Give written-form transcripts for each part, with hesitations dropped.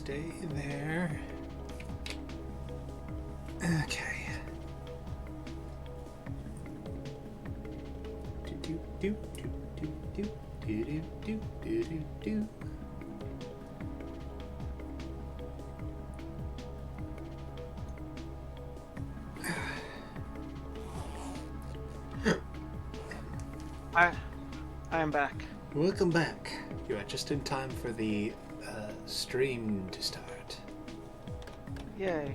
stay there. Okay. Do do do do do do do do do do do. I am back. Welcome back. You are just in time for the stream to start. Yay.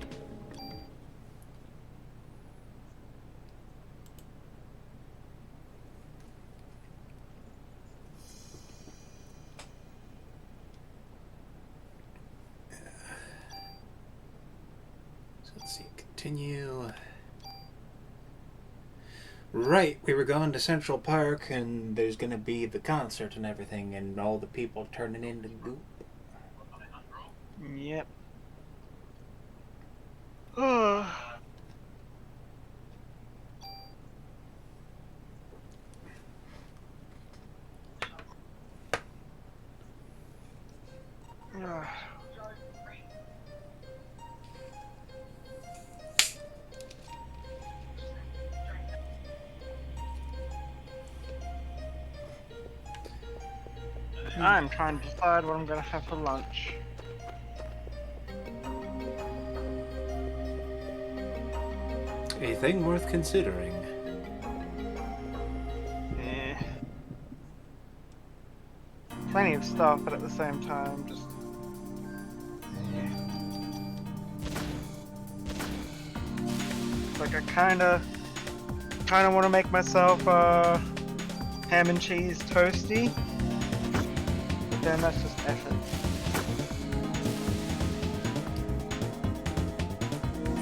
So let's see, continue. Right, we were going to Central Park and there's gonna be the concert and everything and all the people turning into goop. Yep. I'm trying to decide what I'm gonna have for lunch. A thing worth considering. Eh. Plenty of stuff, but at the same time, just. Like I kinda want to make myself ham and cheese toasty. Then that's just effort.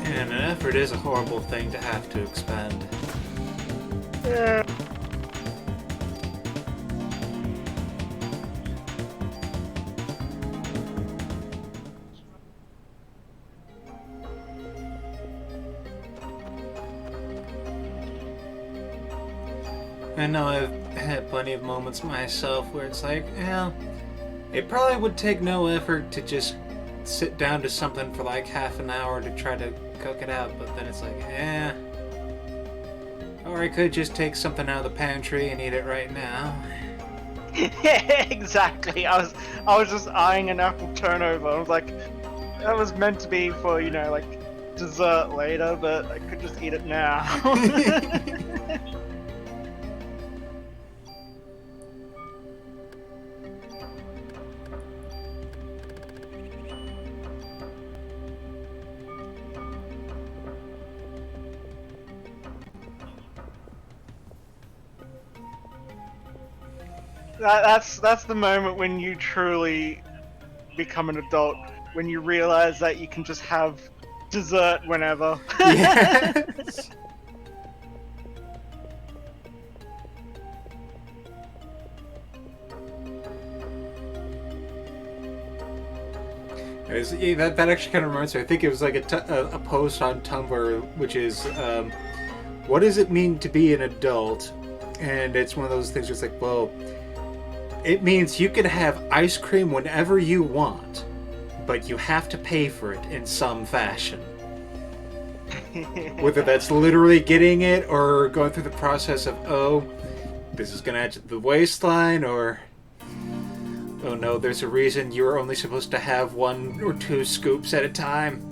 And an effort is a horrible thing to have to expend. Yeah. I know I've had plenty of moments myself where it's like, well, it probably would take no effort to just sit down to something for like half an hour to try to cook it out, but then it's like, or I could just take something out of the pantry and eat it right now. Yeah, exactly. I was just eyeing an apple turnover. I was like, that was meant to be for, you know, like dessert later, but I could just eat it now. That's the moment when you truly become an adult, when you realize that you can just have dessert whenever. Yes. That actually kind of reminds me. I think it was like a post on Tumblr, which is, what does it mean to be an adult? And it's one of those things where it's like, well, it means you can have ice cream whenever you want, but you have to pay for it in some fashion. Whether that's literally getting it or going through the process of, oh, this is going to add to the waistline, or, oh no, there's a reason you're only supposed to have 1 or 2 scoops at a time.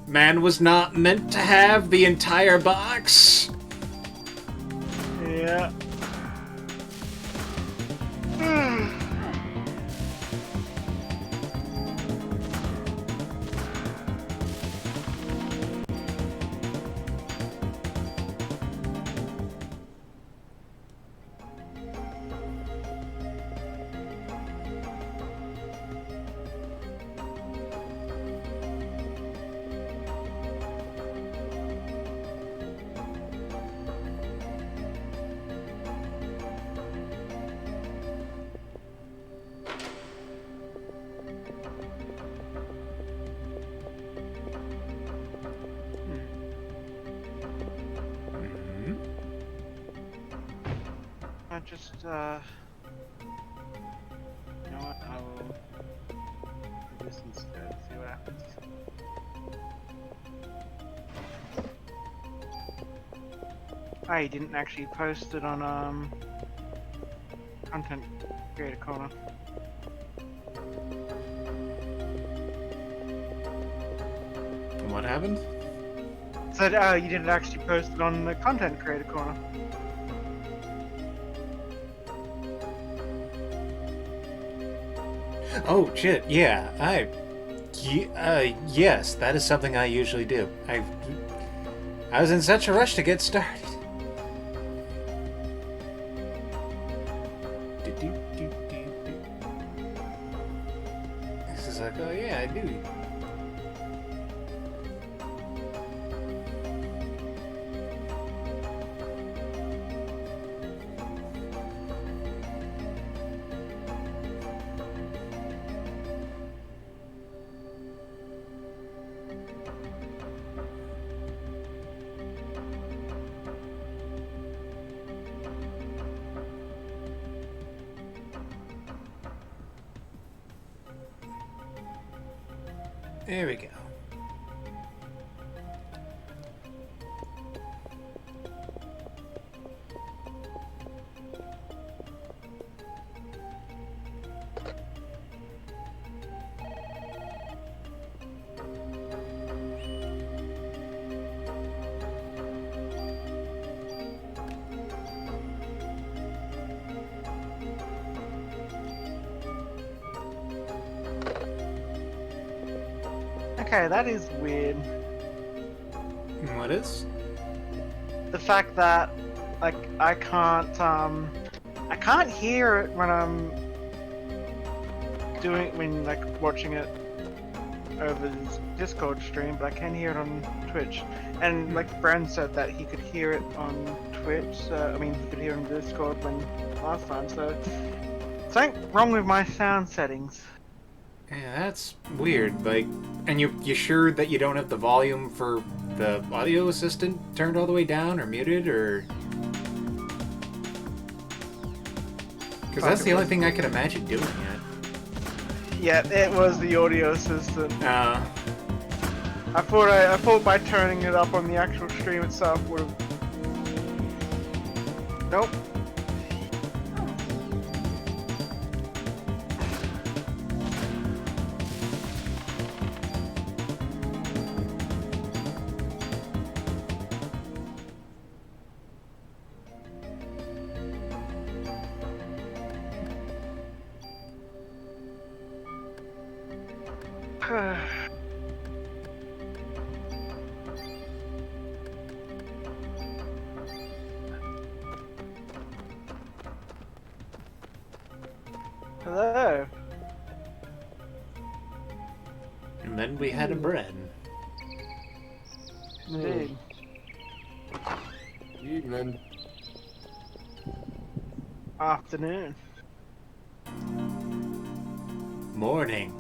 Man was not meant to have the entire box. Yeah. I just, you know what, I will do this instead. See what happens. I didn't actually post it on content creator corner. What happened? Said, you didn't actually post it on the content creator corner. Oh shit! Yeah, yes, that is something I usually do. I was in such a rush to get started. This is like, oh yeah, I do. There we go. Okay, that is weird. What is? The fact that, like, I can't hear it when I'm watching it over this Discord stream, but I can hear it on Twitch. And like Bren said that he could hear it on Twitch, I mean he could hear it on Discord when last time, so something wrong with my sound settings. Yeah, that's weird. Like, and you sure that you don't have the volume for the audio assistant turned all the way down or muted, or? Because that's the only thing I can imagine doing it. Yeah, it was the audio assistant. Uh. I thought by turning it up on the actual stream itself would have. Nope. Hello. And then we had a bread. Indeed. Evening. Afternoon. Morning.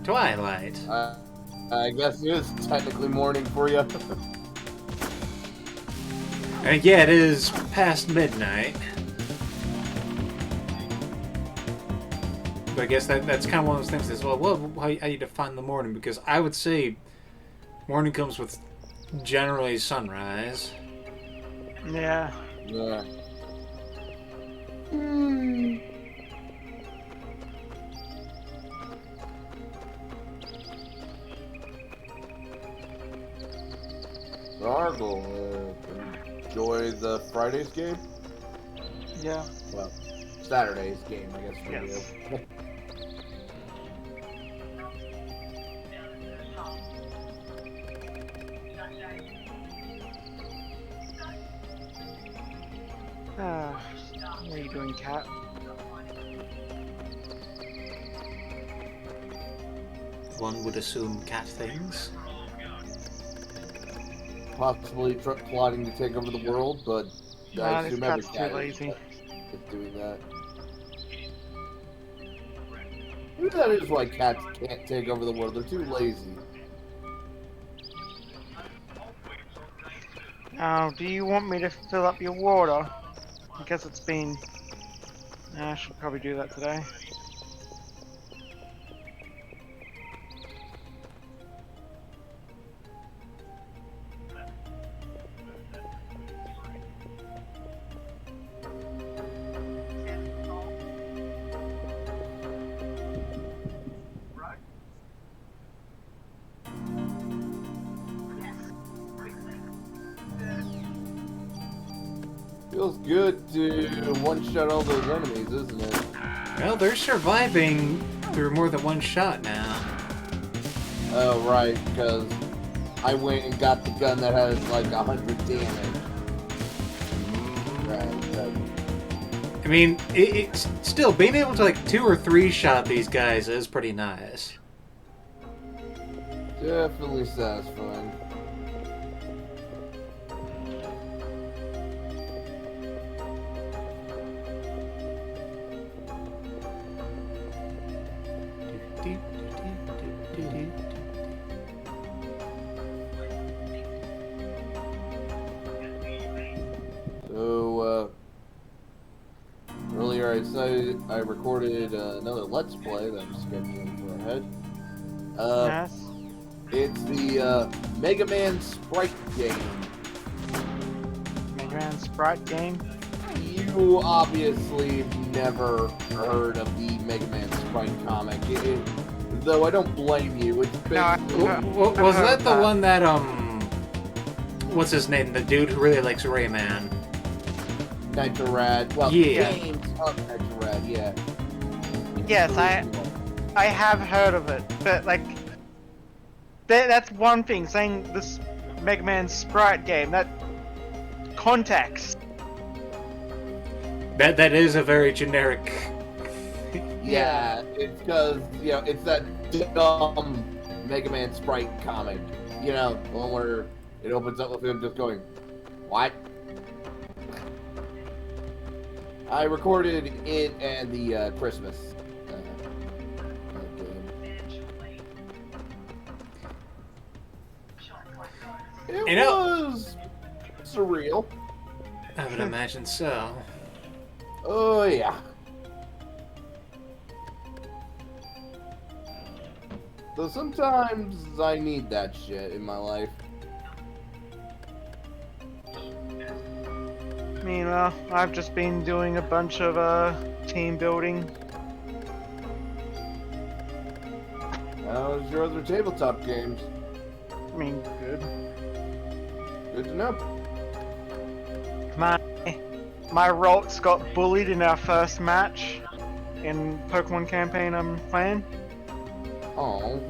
Twilight. I guess it is technically morning for you. Yeah, it is past midnight. But I guess that's kind of one of those things as well. Well, how you define the morning? Because I would say morning comes with generally sunrise. Yeah. Yeah. Argle, enjoy the Friday's game? Yeah. Well, Saturday's game, I guess, for Yes. you. What are you doing, cat? One would assume cat things. Possibly plotting to take over the world, but Nah, I this assume every cat's too cat lazy. is doing that. Maybe that is why cats can't take over the world. They're too lazy. Now, do you want me to fill up your water? I guess it's been... I should probably do that today. Feels good to one-shot all those enemies, isn't it? Well, they're surviving through more than one shot now. Oh, right, because I went and got the gun that has like 100 damage. Right. I mean, it's still being able to like 2 or 3 shot these guys is pretty nice. Definitely satisfying. So, earlier I said I recorded another Let's Play that I'm scheduling for ahead. Yes. It's the Mega Man Sprite game. Mega Man Sprite game. You obviously never heard of the Mega Man Sprite comic, though I don't blame you. It's basically... Was that the one that, what's his name? The dude who really likes Rayman. Nitrorad. Well, Yeah. games of Nitrorad, yeah. Yes, I have heard of it, but like, that's one thing. Saying this Mega Man Sprite game, that context. That is a very generic. Yeah, it's because, you know, it's that dumb Mega Man Sprite comic. You know, one where it opens up with him just going, "What?" I recorded it and the Christmas game. It You know- was surreal. I would imagine so. Oh, yeah. Though sometimes I need that shit in my life. Meanwhile, I've just been doing a bunch of team building. How's your other tabletop games? I mean, good. Good to know. My Rolts got bullied in our first match in Pokemon campaign I'm playing. Oh.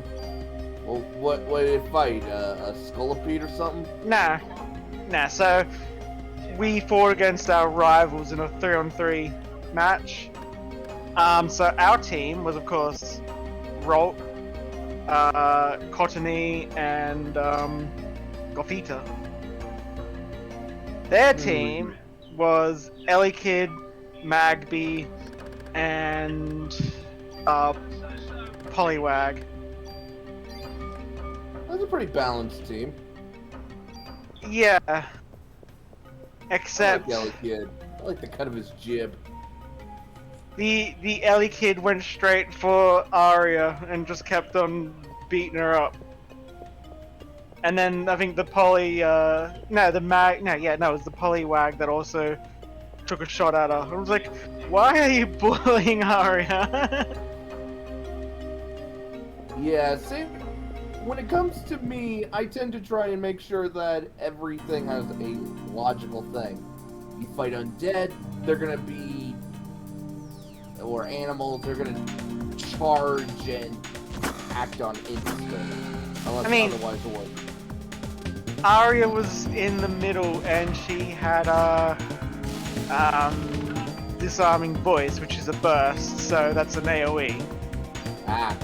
Well, what did it fight? A Scolipede or something? Nah. So we fought against our rivals in a 3-on-3 match. So our team was, of course, Rolt, Cottony, and Gothita. Their team was Ellie Kid, Magby, and Poliwag. That's a pretty balanced team. Yeah. I Except like Ellie Kid. I like the cut of his jib. the Ellie Kid went straight for Arya and just kept on beating her up. And then I think the it was the Poliwag that also took a shot at her. I was like, why are you bullying Arya? Yeah, see, when it comes to me, I tend to try and make sure that everything has a logical thing. You fight undead, they're gonna be... or animals, they're gonna charge and act on instinct. Unless I mean, otherwise it would. Arya was in the middle and she had a disarming voice, which is a burst, so that's an AoE. Ah.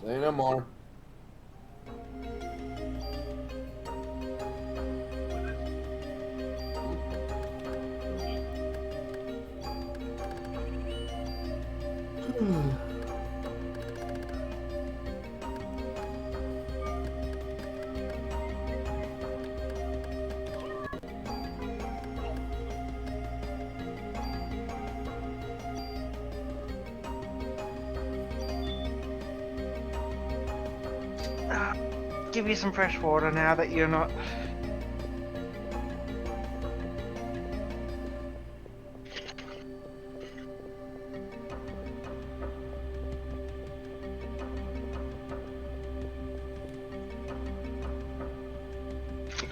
Say no more. Give you some fresh water now that you're not...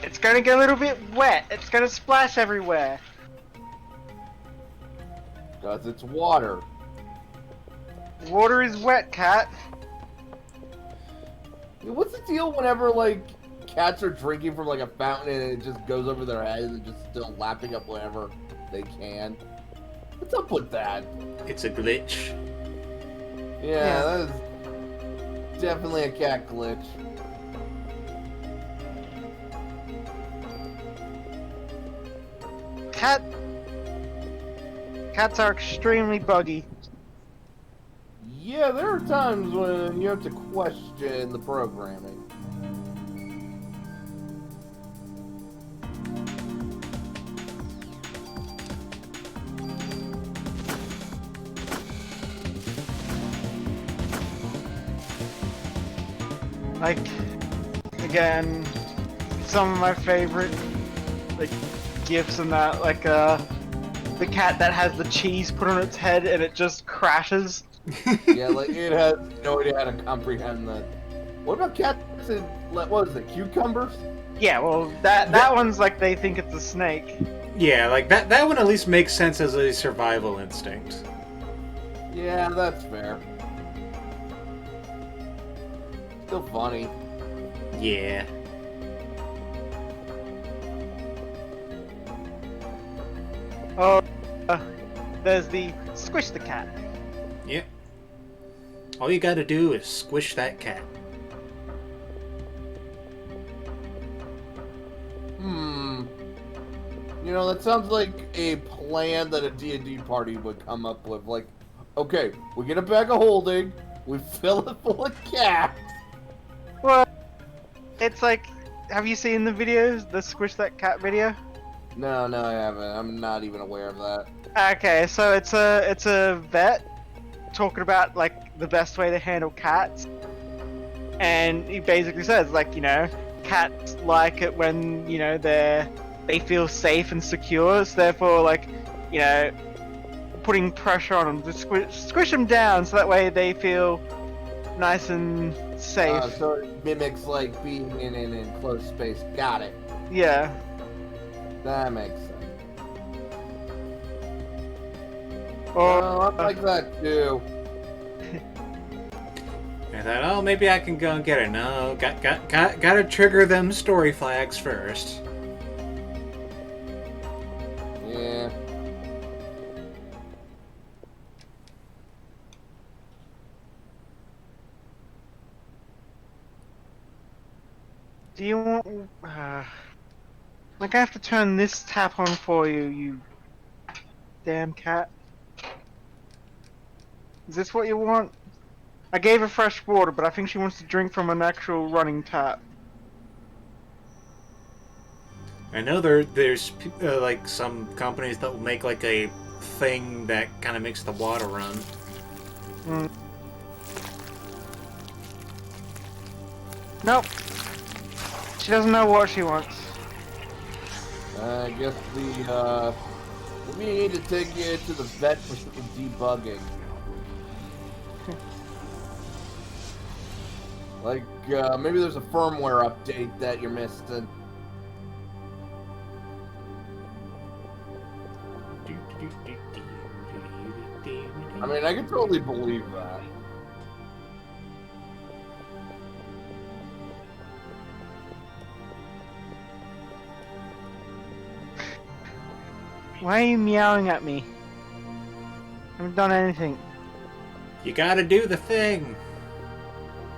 It's gonna get a little bit wet. It's gonna splash everywhere. Because it's water. Water is wet, cat. What's the deal whenever, like, cats are drinking from, like, a fountain and it just goes over their heads and just still lapping up whatever they can? What's up with that? It's a glitch. Yeah, that is definitely a cat glitch. Cats are extremely buggy. Yeah, there are times when you have to question the programming. Like, again, some of my favorite, like, gifs and that, like, the cat that has the cheese put on its head and it just crashes. Yeah, like, it has no idea how to comprehend that. What about cats and, what is it, cucumbers? Yeah, well, that one's like they think it's a snake. Yeah, like that one at least makes sense as a survival instinct. Yeah, that's fair. Still funny. Yeah. Oh, there's the squish the cat. Yep. All you gotta do is squish that cat. You know, that sounds like a plan that a D&D party would come up with. Like, okay, we get a bag of holding, we fill it full of cats. Well, it's like, have you seen the videos, the squish that cat video? No, I haven't. I'm not even aware of that. Okay, so it's a vet talking about like the best way to handle cats, and he basically says, like, you know, cats like it when, you know, they feel safe and secure, so therefore, like, you know, putting pressure on them to squish them down so that way they feel nice and safe. So it mimics like being in an enclosed space. Got it. Yeah. That makes sense. Or I like that too. I thought, oh, maybe I can go and get it. No, gotta trigger them story flags first. Yeah. do you want? Like, I have to turn this tap on for you, you damn cat. Is this what you want? I gave her fresh water, but I think she wants to drink from an actual running tap. I know there's like some companies that will make like a thing that kind of makes the water run. Mm. Nope. She doesn't know what she wants. I guess we need to take you to the vet for some debugging. Like, maybe there's a firmware update that you're missing. I mean, I can totally believe that. Why are you meowing at me? I haven't done anything. You gotta do the thing.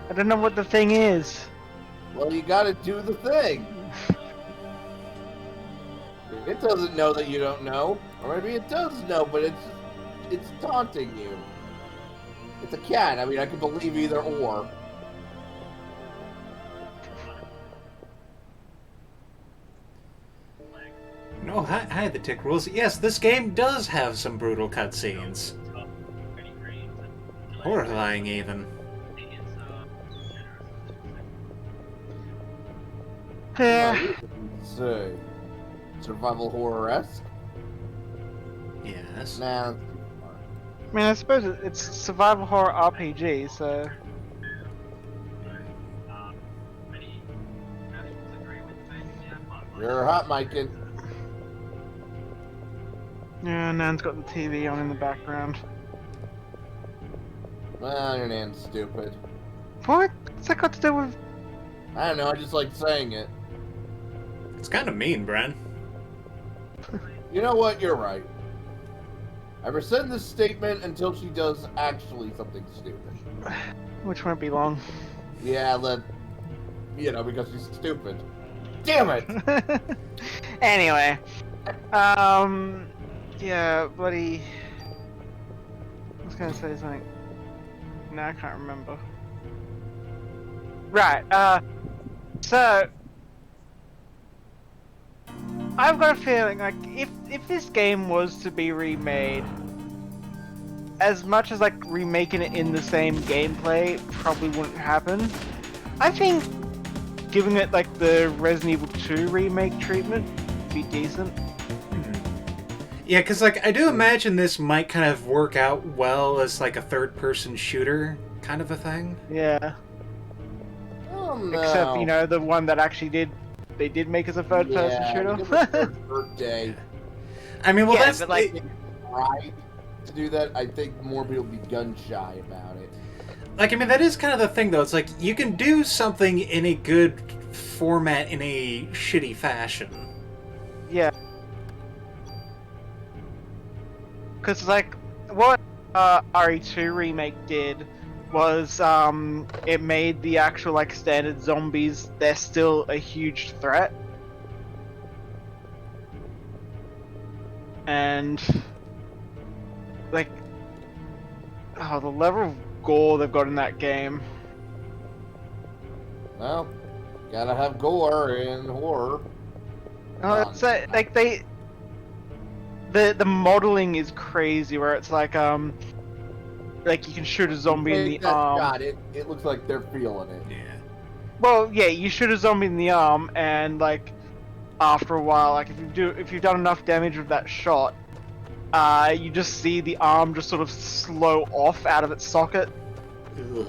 I don't know what the thing is. Well, you gotta do the thing. It doesn't know that you don't know. Or maybe it does know, but it's taunting you. It's a cat. I mean, I can believe either or. No, hi the tick rules. Yes, this game does have some brutal cutscenes. Horrifying, even. Yeah. Say, survival horror-esque? Yes. Nah. I mean, I suppose it's survival horror RPG, so... You're hot micing. Yeah, Nan's got the TV on in the background. Well, your Nan's stupid. What? What's that got to do with... I don't know, I just like saying it. It's kind of mean, Bren. You know what? You're right. I rescind this statement until she does actually something stupid. Which won't be long. Yeah, because she's stupid. Damn it! Anyway. Yeah, bloody... I was gonna say something. No, I can't remember. Right, so... I've got a feeling, like, if this game was to be remade, as much as, like, remaking it in the same gameplay probably wouldn't happen, I think giving it, like, the Resident Evil 2 remake treatment would be decent. Yeah, because, like, I do imagine this might kind of work out well as, like, a third-person shooter kind of a thing. Yeah. Oh, no. Except, you know, the one that actually they did make as a third-person shooter. Give it her birthday. I mean, well, Yeah, that's... but, like... Right to do that, I think more people would be gun-shy about it. Like, I mean, that is kind of the thing, though. It's like, you can do something in a good format in a shitty fashion. Yeah. Because, like, what RE2 Remake did was, it made the actual, like, standard zombies, they're still a huge threat. And, like, oh, the level of gore they've got in that game. Well, gotta have gore in horror. Oh, it's like the modeling is crazy, where it's like you can shoot a zombie in the arm. God, it looks like they're feeling it. Yeah. Well, yeah, you shoot a zombie in the arm, and like after a while, like if you've done enough damage with that shot, you just see the arm just sort of slow off out of its socket. Ugh.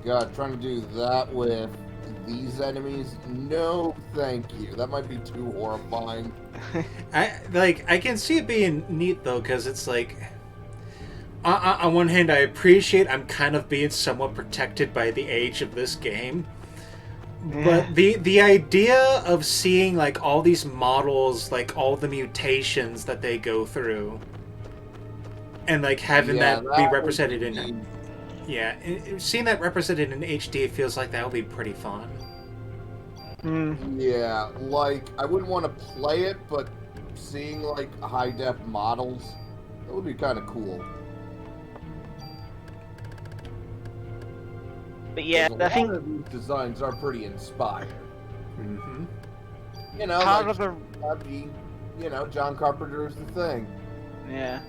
God, trying to do that with these enemies? No, thank you. That might be too horrifying. I can see it being neat, though, because it's like... on one hand, I appreciate I'm kind of being somewhat protected by the age of this game. Yeah. But the idea of seeing, like, all these models, like, all the mutations that they go through, and, like, having that be represented in... Yeah, seeing that represented in HD feels like that would be pretty fun. Yeah, like, I wouldn't want to play it, but seeing, like, high-def models, that would be kind of cool. But yeah, I think a lot of these designs are pretty inspired. Mm-hmm. You know, part like, of the John Carpenter's the thing. yeah.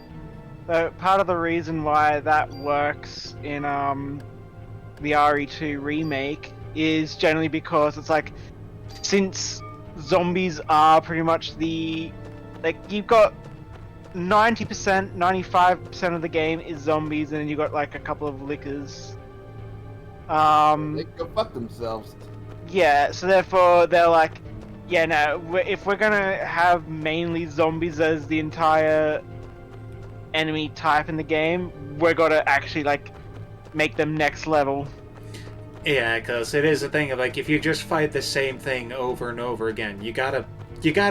So part of the reason why that works in the RE2 remake is generally because it's like, since zombies are pretty much you've got 90%, 95% of the game is zombies, and then you've got like a couple of lickers. They can go fuck themselves. Yeah, so therefore they're like, yeah, no, if we're gonna have mainly zombies as the entire enemy type in the game, we're gonna actually like make them next level. Yeah, because it is a thing of, like, if you just fight the same thing over and over again, you gotta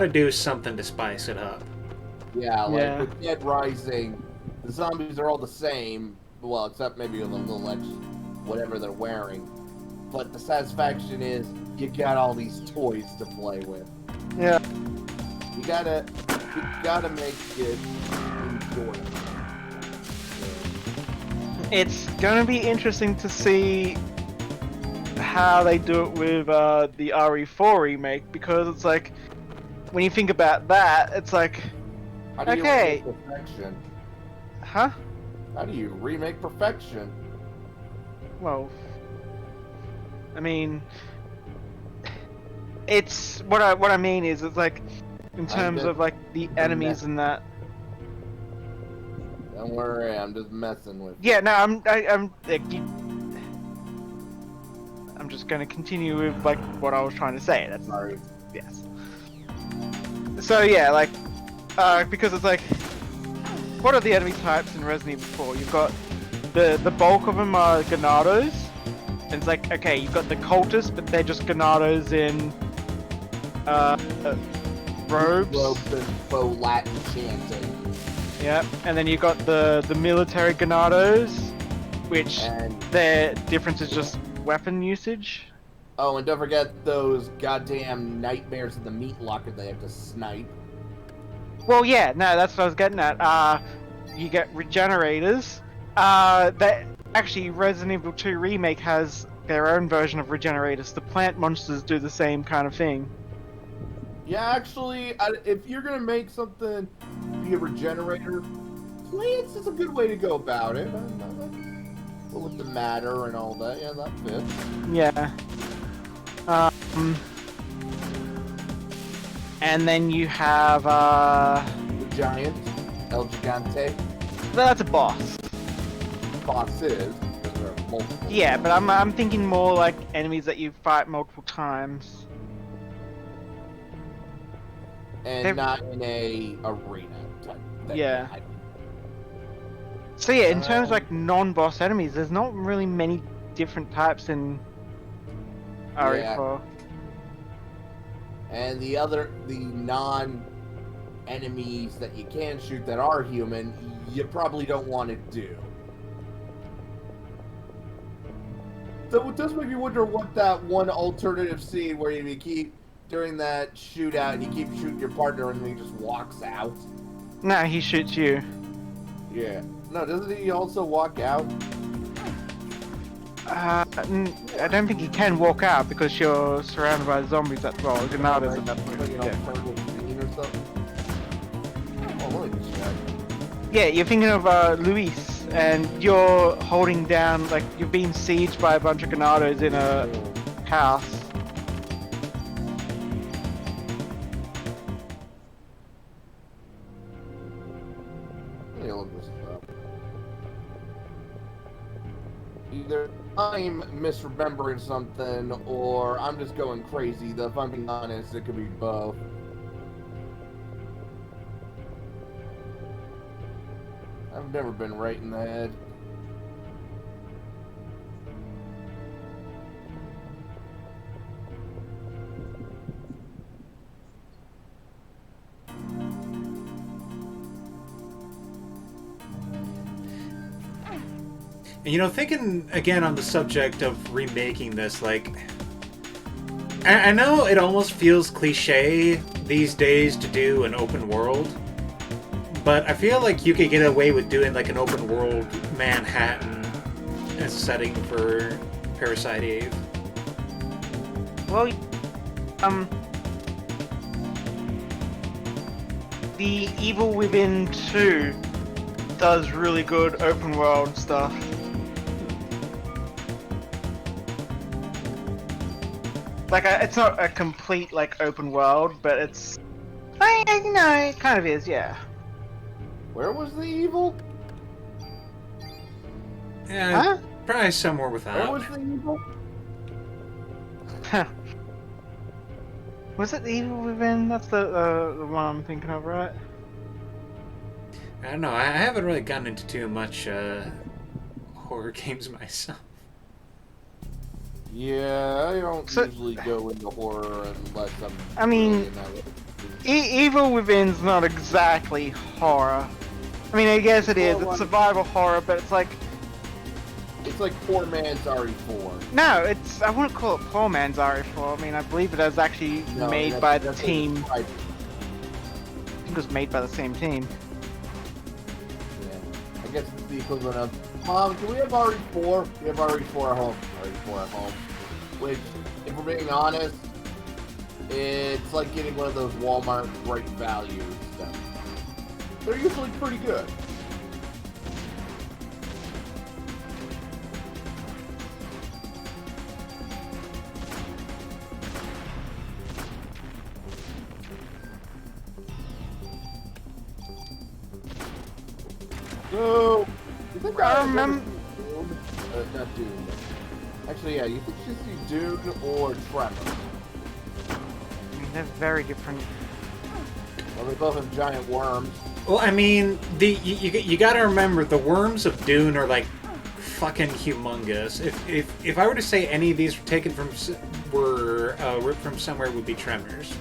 do something to spice it up. Yeah, like with Dead Rising, the zombies are all the same, well, except maybe with a little extra whatever they're wearing. But the satisfaction is you got all these toys to play with. Yeah. You gotta make it enjoyable. It's gonna be interesting to see how they do it with the RE4 remake, because it's like, when you think about that, it's like, How do you okay, remake perfection? huh? How do you remake perfection? Well, I mean, it's what I mean is, it's like, in terms of like the enemies and that. Don't worry, I'm just messing with you. Yeah, no, I'm I'm just going to continue with like what I was trying to say. That's Sorry. yes. So yeah, like because it's like, what are the enemy types in Resident Evil 4? You've got the bulk of them are Ganados, and it's like, okay, you've got the cultists, but they're just Ganados in robes. Robes and faux Latin chanting. Yeah, and then you got the military Ganados, which And their difference is just weapon usage. oh, and don't forget those goddamn nightmares in the meat locker they have to snipe. Well, yeah, no, that's what I was getting at. You get regenerators. That actually Resident Evil 2 Remake has their own version of regenerators. The plant monsters do the same kind of thing. Yeah, actually, if you're gonna make something be a regenerator, plants is a good way to go about it. With the matter and all that, yeah, that fits. Yeah. And then you have The giant, El Gigante, that's a boss. boss is, because there are multiple. Yeah, but I'm thinking more like enemies that you fight multiple times. And They're- not in a arena type thing. Yeah. So yeah, in terms of like non-boss enemies, there's not really many different types in RE4. And the non-enemies that you can shoot that are human, you probably don't want to do. So it does make me wonder what that one alternative scene where you keep during that shootout and you keep shooting your partner and then he just walks out. No, he shoots you. Yeah. No, doesn't he also walk out? I don't think you can walk out because you're surrounded by zombies at Ganados at that point. Like an Yeah. alternative scene or something? Oh, let me just check. Yeah, you're thinking of Luis, and you're holding down, like, you're being sieged by a bunch of Ganados in a house. Let me look this up. Either I'm misremembering something, or I'm just going crazy. If I'm being honest, it could be both. I've never been right in the head. And you know, thinking again on the subject of remaking this, like, I know it almost feels cliche these days to do an open world, but I feel like you could get away with doing like an open world Manhattan as a setting for Parasite Eve. Well, the Evil Within 2 does really good open world stuff. Like, it's not a complete, like, open world, but it's... you know, it kind of is, yeah. Where was the evil? Yeah, Huh? probably somewhere Where without. was the evil? Was it the Evil Within? That's the one I'm thinking of, right? I don't know. I haven't really gotten into too much horror games myself. Yeah, I don't So- usually go into horror unless I'm. I mean, really in that- Evil Within's not exactly horror. I mean, I guess it is. Well, It's survival horror, but it's like... It's like poor man's RE4. No, it's... I wouldn't call it poor man's RE4. I mean, I believe it was actually No, made that's- by the that's what team. it's I like. think it was made by the same team. Yeah, I guess it's the equivalent of, Mom, can we have RE4? We have RE4 at home. RE4 at home. Which, if we're being honest, it's like getting one of those Walmart great value stuff. They're usually pretty good. So, I remember... not Doom. Actually, yeah, you think she's see Dune or Tremor? I mean, they're very different. Well, they both have giant worms. Well, I mean, you gotta remember the worms of Dune are like fucking humongous. If I were to say any of these were taken from were ripped from somewhere, it would be Tremors.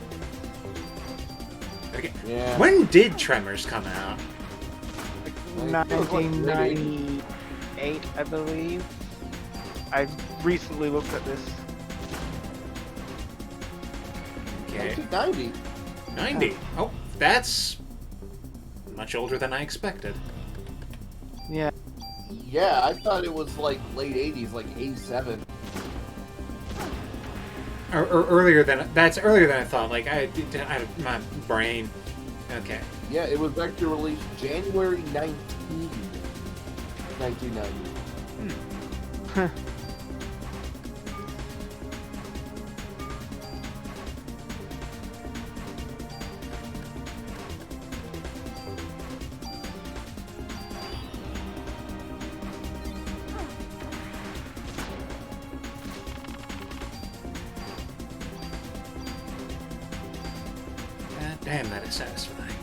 Okay. Yeah. When did Tremors come out? Like, it was like 1998, I believe. I recently looked at this. Okay. 1990. 90. Oh, that's much older than I expected. Yeah. Yeah, I thought it was like late 80s, like 87. Or earlier than that's earlier than I thought. Like my brain. Okay. Yeah, it was actually released January 19, 1990. Damn, that is satisfying.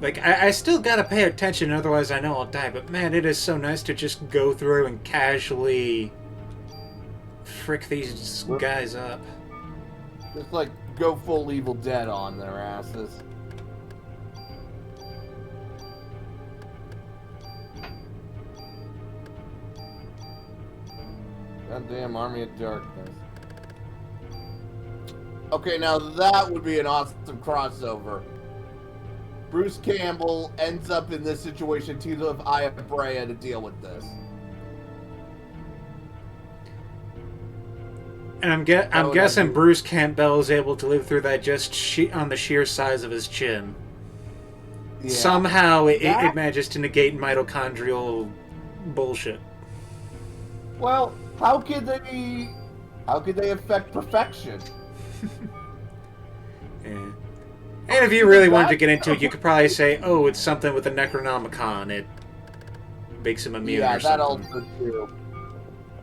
Like, I still gotta pay attention, otherwise I know I'll die, but man, it is so nice to just go through and casually frick these guys up. Just like go full Evil Dead on their asses. Goddamn Army of Darkness. Okay, now that would be an awesome crossover. Bruce Campbell ends up in this situation, teams with Aya Brea to deal with this. And I'm guessing Bruce Campbell is able to live through that just on the sheer size of his chin. Yeah. Somehow it manages to negate mitochondrial bullshit. Well, how could they affect perfection? Yeah. And if you really wanted to get into it, you could probably say, "Oh, it's something with the Necronomicon. It makes him immune." Yeah, or that something. also too.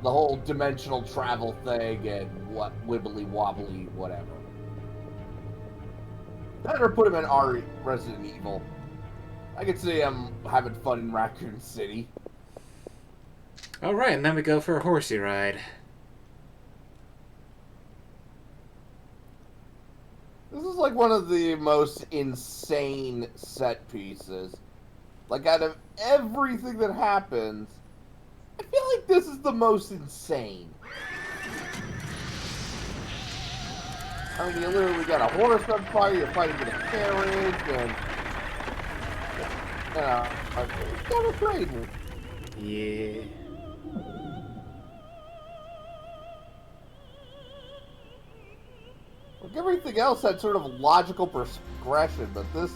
The whole dimensional travel thing and what wibbly wobbly whatever. Better put him in our Resident Evil. I could see him having fun in Raccoon City. All right, and then we go for a horsey ride. This is like one of the most insane set pieces. Like, out of everything that happens, I feel like this is the most insane. I mean, you literally got a horse on fire, you're fighting with a carriage, and... it's kind of crazy. Yeah. Like, everything else had sort of logical progression, but this,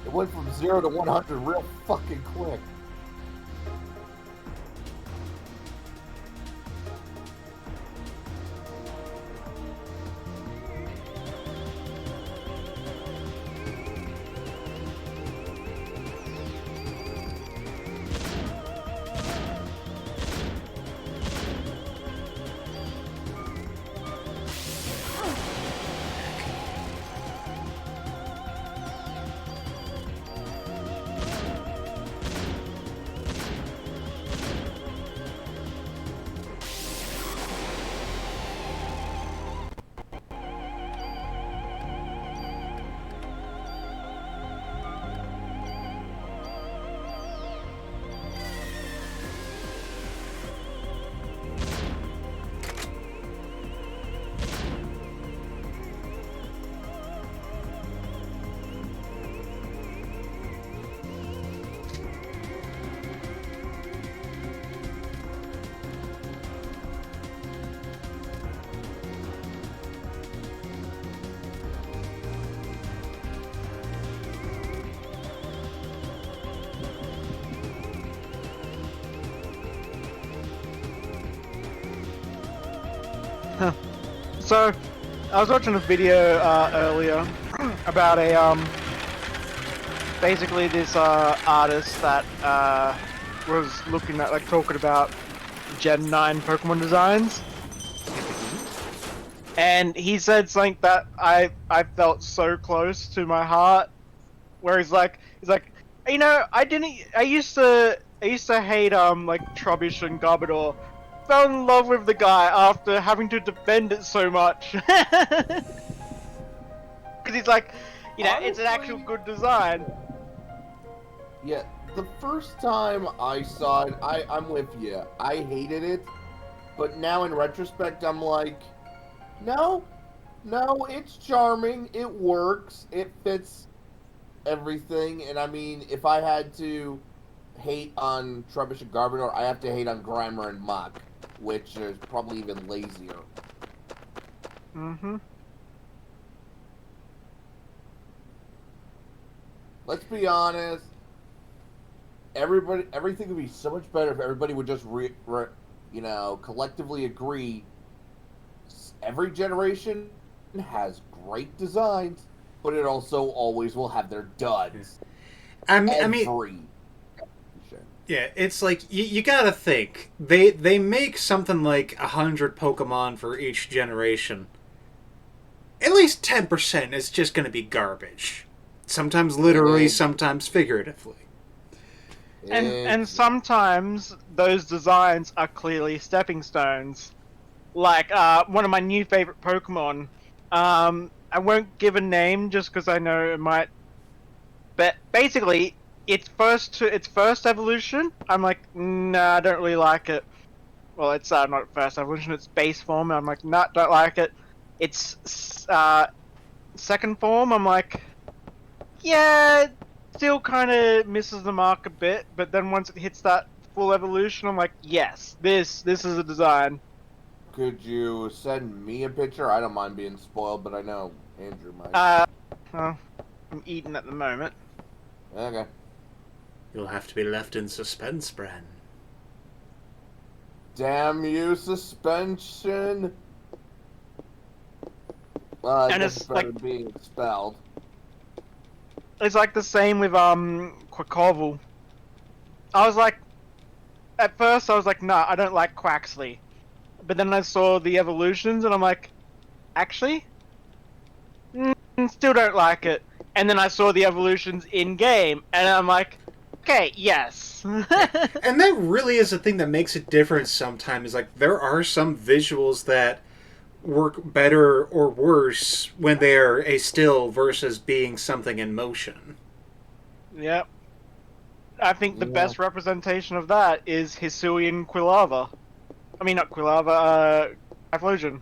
it went from 0 to 100 real fucking quick. So, I was watching a video earlier about a basically this artist that was looking at, like, talking about Gen 9 Pokemon designs. And he said something that I felt so close to my heart, where he's like, you know, I used to hate like Trubbish and Garbodor. Fell in love with the guy after having to defend it so much. Because he's like, you know, it's an actual Honestly, good design. Yeah, the first time I saw it, I'm with you. I hated it, but now in retrospect, I'm like, no, it's charming. It works. It fits everything. And I mean, if I had to hate on Trubbish and Garbodor, I have to hate on Grimer and Mach, which is probably even lazier. Mm-hmm. Let's be honest. Everything would be so much better if everybody would just collectively agree. Every generation has great designs, but it also always will have their duds. I mean, yeah, it's like you gotta think they make something like 100 Pokemon for each generation. At least 10% is just gonna be garbage. Sometimes literally, sometimes figuratively. And sometimes those designs are clearly stepping stones. Like one of my new favorite Pokemon. I won't give a name just because I know it might. But basically, its first evolution, I'm like, nah, I don't really like it. Well, it's not first evolution; it's base form. I'm like, nah, don't like it. It's second form. I'm like, yeah, still kind of misses the mark a bit. But then once it hits that full evolution, I'm like, yes, this is a design. Could you send me a picture? I don't mind being spoiled, but I know Andrew might. Well, I'm eating at the moment. Okay. You'll have to be left in suspense, Bren. Damn you, suspension! And it's it's better like being expelled. it's like the same with Quackleval. I was like, at first I was like, nah, I don't like Quaxley. But then I saw the evolutions and I'm like, actually, still don't like it. And then I saw the evolutions in game and I'm like, okay, yes. And that really is the thing that makes it different sometimes. Is like there are some visuals that work better or worse when they're a still versus being something in motion. Yep. I think the best representation of that is Hisuian Quilava. I mean, not Quilava, Typhlosion.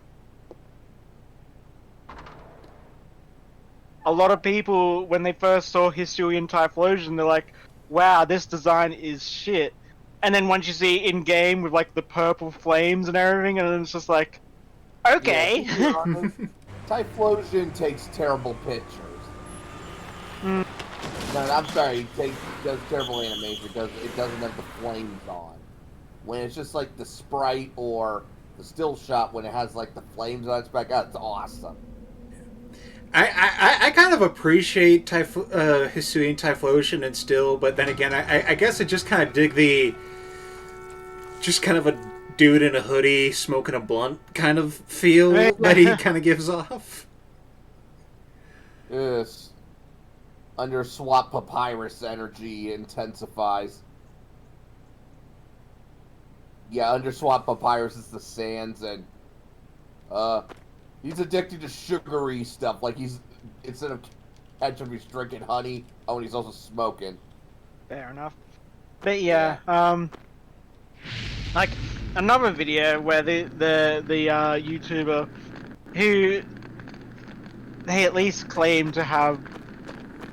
A lot of people, when they first saw Hisuian Typhlosion, they're like, wow, this design is shit. And then once you see it in game with like the purple flames and everything, and then it's just like, okay. Yeah, to be honest, Typhlosion takes terrible pictures. Mm. No, I'm sorry, it does terrible animation because it doesn't have the flames on. When it's just like the sprite or the still shot when it has like the flames on its back, it's awesome. I kind of appreciate Hisuian Typhlosion and still, but then again, I guess I just kind of dig the just kind of a dude in a hoodie smoking a blunt kind of feel that he kind of gives off. Yes. Under Swap Papyrus energy intensifies. Yeah, under Swap Papyrus is the sands, and he's addicted to sugary stuff. Like instead of ketchup, he's drinking honey. Oh, and he's also smoking. Fair enough. But yeah, like another video where the YouTuber who they at least claim to have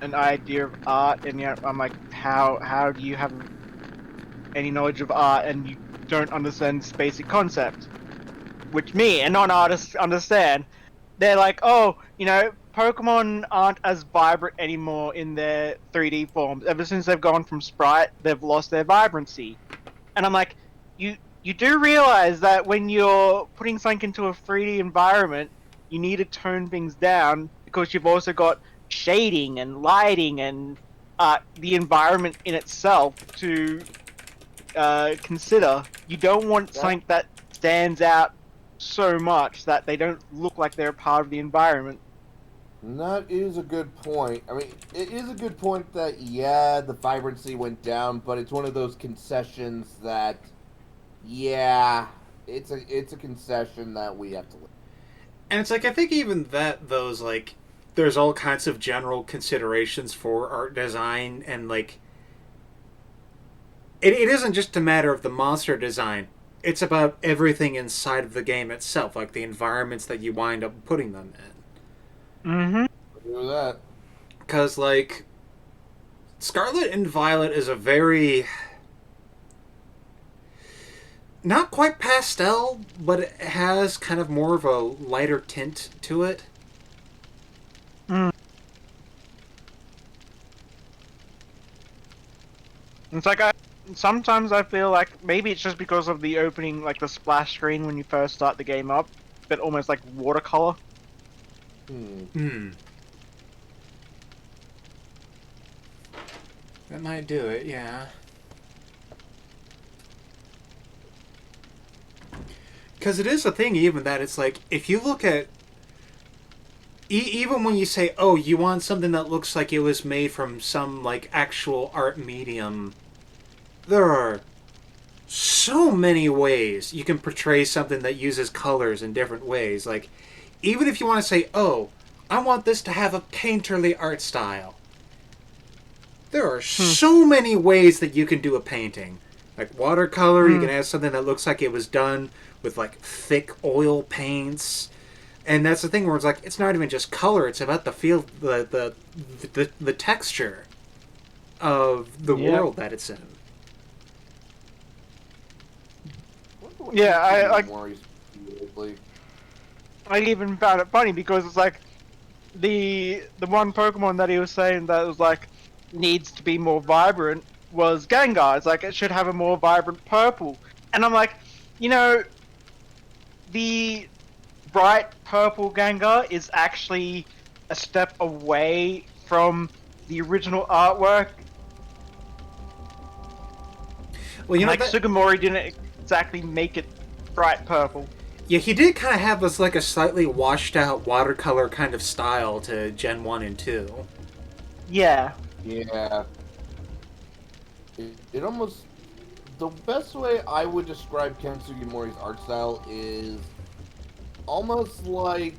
an idea of art, and yet I'm like, how do you have any knowledge of art and you don't understand this basic concept? Which me and non-artists understand. They're like, oh, you know, Pokemon aren't as vibrant anymore in their 3D forms. Ever since they've gone from Sprite, they've lost their vibrancy. And I'm like, you do realize that when you're putting something into a 3D environment, you need to tone things down because you've also got shading and lighting and the environment in itself to consider. You don't want something that stands out so much that they don't look like they're a part of the environment. And that is a good point. I mean, it is a good point that, yeah, the vibrancy went down, but it's one of those concessions that, yeah, it's a concession that we have to live. And it's like, I think even that, those, like, there's all kinds of general considerations for art design, and, like, it isn't just a matter of the monster design. It's about everything inside of the game itself, like the environments that you wind up putting them in. Mm-hmm. Do that. Because, like, Scarlet and Violet is a very... not quite pastel, but it has kind of more of a lighter tint to it. Mm. It's like sometimes I feel like maybe it's just because of the opening, like the splash screen when you first start the game up, but almost like watercolor. That might do it, yeah. Because it is a thing, even that it's like, if you look at... even when you say, oh, you want something that looks like it was made from some, like, actual art medium, there are so many ways you can portray something that uses colors in different ways. Like, even if you want to say, oh, I want this to have a painterly art style, there are so many ways that you can do a painting. Like watercolor, you can have something that looks like it was done with, like, thick oil paints. And that's the thing where it's like, it's not even just color, it's about the feel, the texture of the world that it's in. Yeah, I even found it funny because it's like the one Pokemon that he was saying that was like needs to be more vibrant was Gengar. It's like it should have a more vibrant purple. And I'm like, you know, the bright purple Gengar is actually a step away from the original artwork. Well, you know, like Sugimori didn't exactly make it bright purple. Yeah, he did kind of have this, like, a slightly washed out watercolor kind of style to Gen 1 and 2. Yeah. Yeah. It almost... the best way I would describe Ken Sugimori's art style is almost like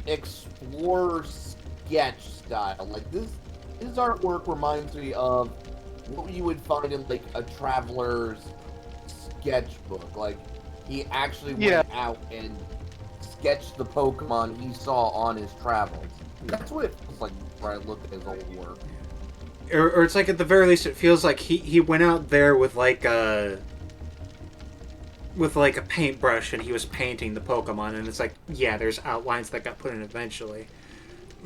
explorer sketch style. Like, his artwork reminds me of what you would find in, like, a traveler's sketchbook. Like, he actually went out and sketched the Pokemon he saw on his travels. That's what it feels like when I look at his old work. Or it's like, at the very least, it feels like he went out there with like a paintbrush and he was painting the Pokemon, and it's like, yeah, there's outlines that got put in eventually.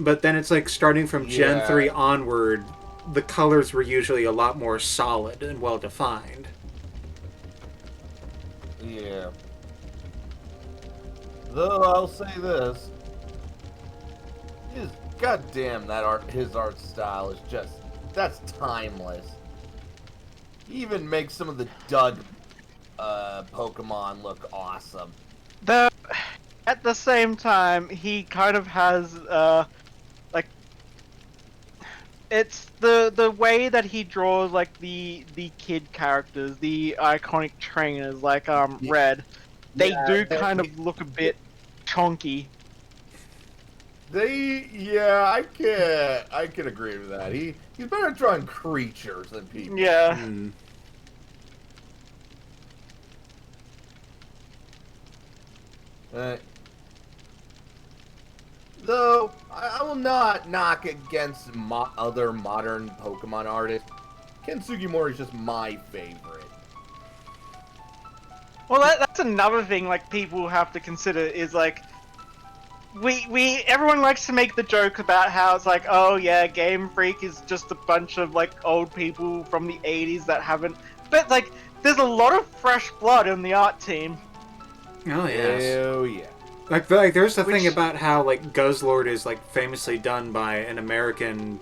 But then it's like, starting from Gen 3 onward, the colors were usually a lot more solid and well-defined. Yeah. Though I'll say this, goddamn, his art style is just, that's timeless. He even makes some of the dud Pokemon look awesome. At the same time, he kind of has like, it's the way that he draws like the kid characters, the iconic trainers like Red. They do kind of look a bit chonky. I can agree with that. He's better at drawing creatures than people. Yeah. Though I will not knock against other modern Pokemon artists. Ken Sugimori is just my favorite. Well, that's another thing like people have to consider is like everyone likes to make the joke about how it's like, oh yeah, Game Freak is just a bunch of like old people from the 80s that haven't, but like there's a lot of fresh blood in the art team. Oh yes. Oh yeah. Like there's the thing about how, like, Guzzlord is, like, famously done by an American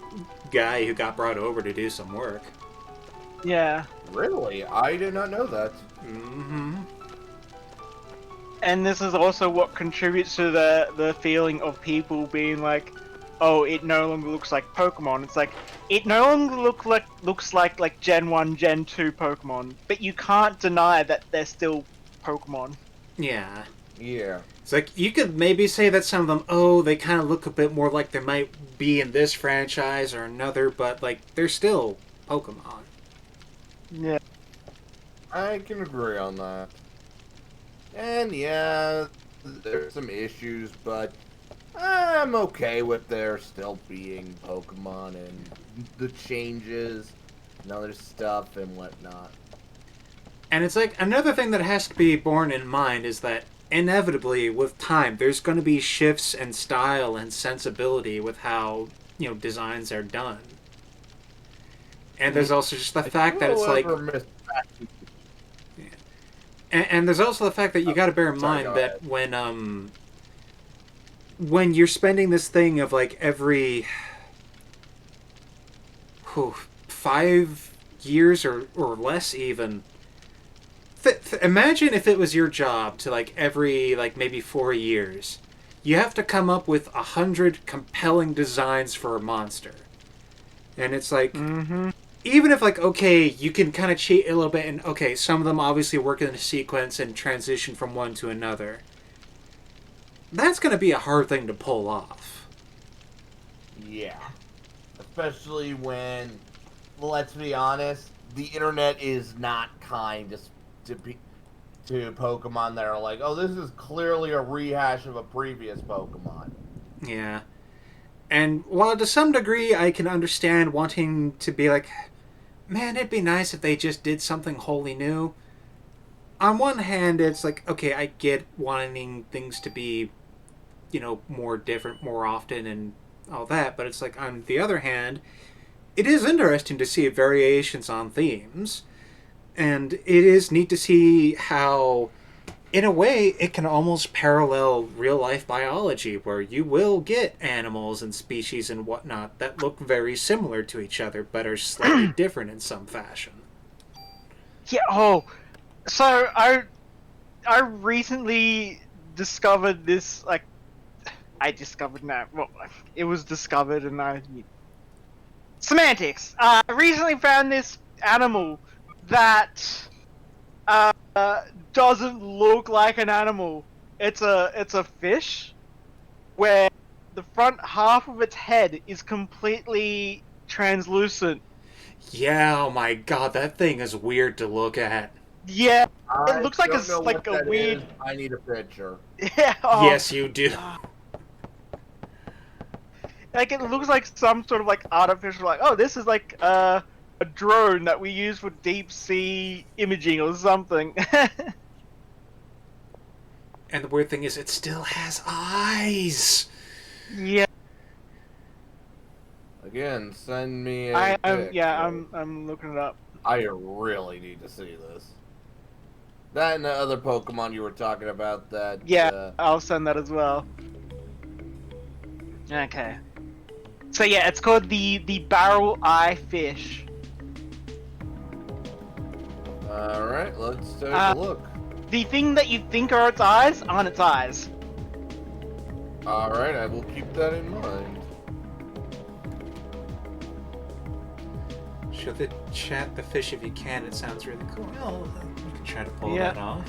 guy who got brought over to do some work. Yeah. Really? I did not know that. Mm-hmm. And this is also what contributes to the feeling of people being like, oh, it no longer looks like Pokemon. It's like it no longer looks like Gen 1, Gen 2 Pokemon, but you can't deny that they're still Pokemon. Yeah. Yeah. It's like, you could maybe say that some of them, oh, they kind of look a bit more like they might be in this franchise or another, but, like, they're still Pokemon. Yeah. I can agree on that. And yeah, there's some issues, but I'm okay with there still being Pokemon and the changes and other stuff and whatnot. And it's like, another thing that has to be borne in mind is that inevitably, with time, there's going to be shifts in style and sensibility with how, designs are done. And there's also just the fact that it's like... And there's also the fact that you got to bear in mind that when you're spending this thing of like every 5 years or less even, imagine if it was your job to like every like maybe 4 years you have to come up with 100 compelling designs for a monster. And it's like, even if, like, okay, you can kind of cheat a little bit, and okay, some of them obviously work in a sequence and transition from one to another, that's going to be a hard thing to pull off. Yeah. Especially when, let's be honest, the internet is not kind to Pokemon that are like, oh, this is clearly a rehash of a previous Pokemon. Yeah. And while to some degree I can understand wanting to be like, man, it'd be nice if they just did something wholly new. On one hand, it's like, okay, I get wanting things to be, more different more often and all that, but it's like, on the other hand, it is interesting to see variations on themes, and it is neat to see how, in a way, it can almost parallel real-life biology, where you will get animals and species and whatnot that look very similar to each other, but are slightly different in some fashion. Yeah. Oh, so I recently discovered this. Like, I discovered now. Well, it was discovered, and semantics. I recently found this animal that doesn't look like an animal. It's a fish where the front half of its head is completely translucent. Yeah, oh my god, that thing is weird to look at. Yeah, I it looks like don't know like what a that weird. is. I need a picture. Yeah. Oh, Yes, you do. like it looks like some sort of like artificial. Like, oh, this is like a drone that we use for deep sea imaging or something. And the weird thing is, it still has eyes. Yeah. Again, send me a I'm looking it up. I really need to see this. That and the other Pokemon you were talking about that... Yeah, I'll send that as well. Okay. So yeah, it's called the barrel eye fish. Alright, let's take a look. The thing that you think are its eyes aren't its eyes. Alright, I will keep that in mind. Show the chat the fish if you can. It sounds really cool. Well, you can try to pull that off.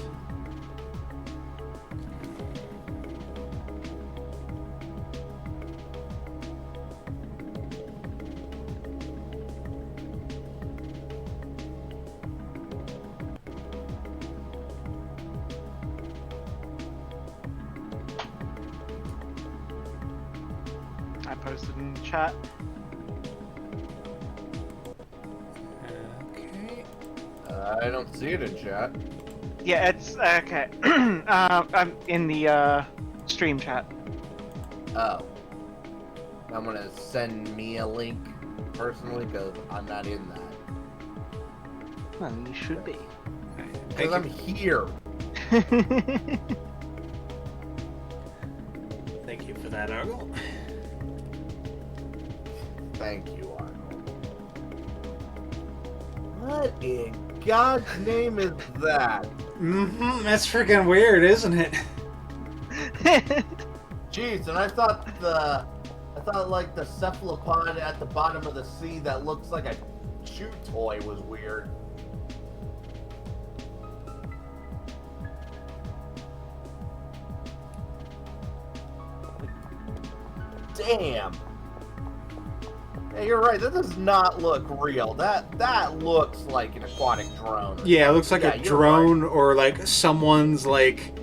I posted in the chat. Okay. I don't see it in chat. Yeah, it's okay. I'm in the stream chat. Oh. I'm gonna send me a link personally because I'm not in that. Well, you should be. Because I'm here. Thank you for that, Argle. Thank you, Arnold. What in God's name is that? Mm-hmm. That's freaking weird, isn't it? Jeez, and I thought like the cephalopod at the bottom of the sea that looks like a chew toy was weird. Damn. Yeah, you're right. That does not look real. That looks like an aquatic drone. Yeah, it looks like a you're drone right. or like someone's like,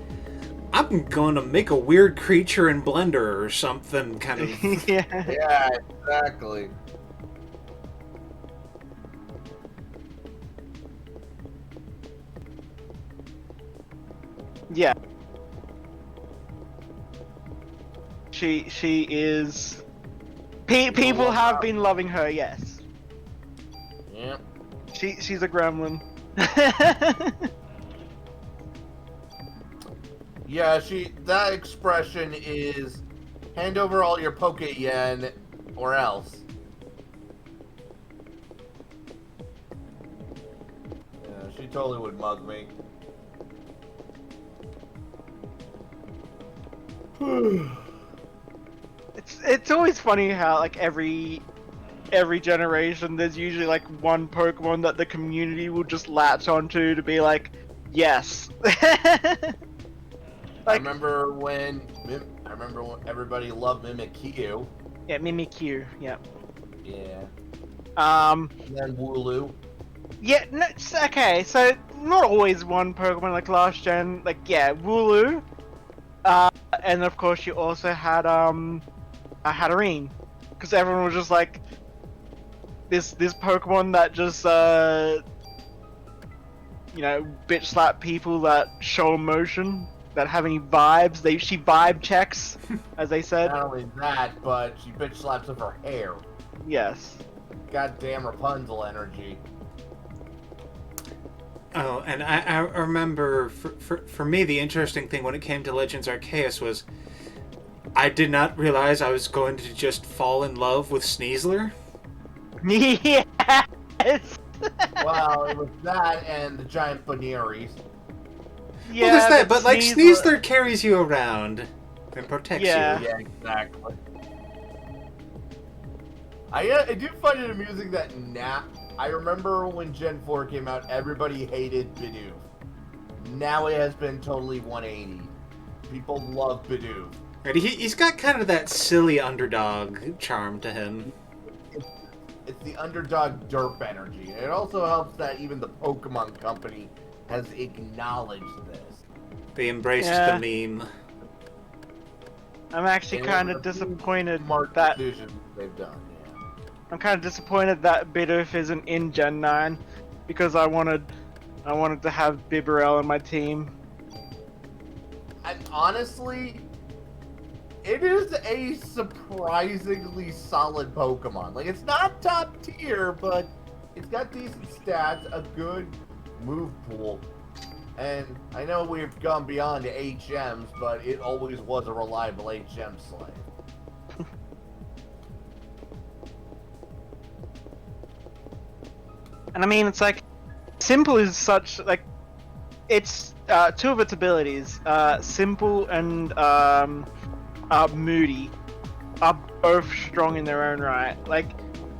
I'm gonna make a weird creature in Blender or something kind of. Yeah. Yeah, exactly. Yeah. She is. People have been loving her. Yes. Yeah. She's a gremlin. Yeah, that expression is hand over all your poke yen or else. Yeah, she totally would mug me. It's always funny how like every generation there's usually like one Pokemon that the community will just latch onto to be like, yes. I remember when everybody loved Mimikyu. Yeah, Mimikyu. Yeah. Yeah. And then Wooloo. Yeah. No, okay. So not always one Pokemon like last gen. Like yeah, Wooloo. And of course you also had Hatterene, because everyone was just like this Pokemon that just bitch slap people that show emotion, that have any vibes. She vibe checks, as they said. Not only that, but she bitch slaps with her hair. Yes. Goddamn Rapunzel energy. Oh, and I remember for me the interesting thing when it came to Legends Arceus was I did not realize I was going to just fall in love with Sneasler. Yes. Well, it was that and the giant Bunearies. Yeah, well, there's that, but like Sneasler carries you around and protects you. Yeah, exactly. I do find it amusing that now. I remember when Gen 4 came out, everybody hated Bidoof. Now it has been totally 180. People love Bidoof. Right, he's got kind of that silly underdog charm to him. It's the underdog derp energy. It also helps that even the Pokemon Company has acknowledged this. They embraced the meme. I'm actually kind of disappointed Smart that decisions they've done. I'm kind of disappointed that Bidoof isn't in Gen 9, because I wanted to have Bibarel in my team. And honestly, it is a surprisingly solid Pokemon. Like, it's not top tier, but it's got decent stats, a good move pool. And I know we've gone beyond HMs, but it always was a reliable HM slave. And I mean, it's like, Simple is such, like, it's, two of its abilities, Simple and, Moody, are both strong in their own right. Like,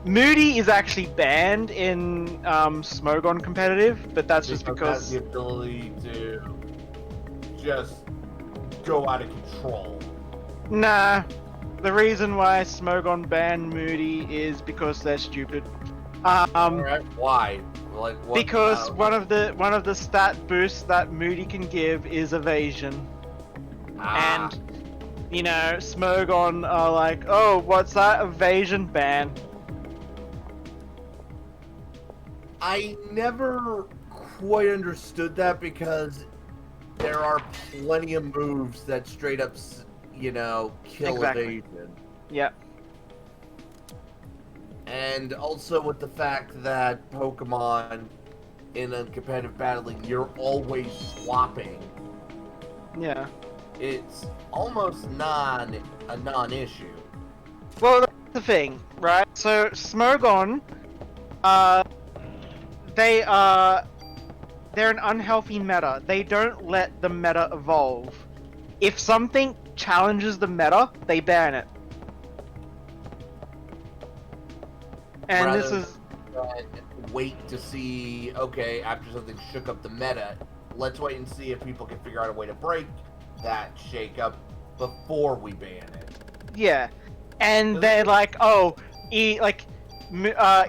Moody is actually banned in, Smogon competitive, but that's just because... it has the ability to just go out of control. Nah, the reason why Smogon banned Moody is because they're stupid. Alright, why? Like, what, because one of the stat boosts that Moody can give is evasion. And you know, Smogon are like, oh, what's that? Evasion ban. I never quite understood that, because there are plenty of moves that straight up, kill evasion. Yep. And also with the fact that Pokemon in a competitive battling, you're always swapping. Yeah. It's almost a non-issue. Well, that's the thing, right? So Smogon, they're an unhealthy meta. They don't let the meta evolve. If something challenges the meta, they ban it. And Rather this is than wait to see, okay, after something shook up the meta, let's wait and see if people can figure out a way to break that shake up before we ban it. yeah, and they're like, oh,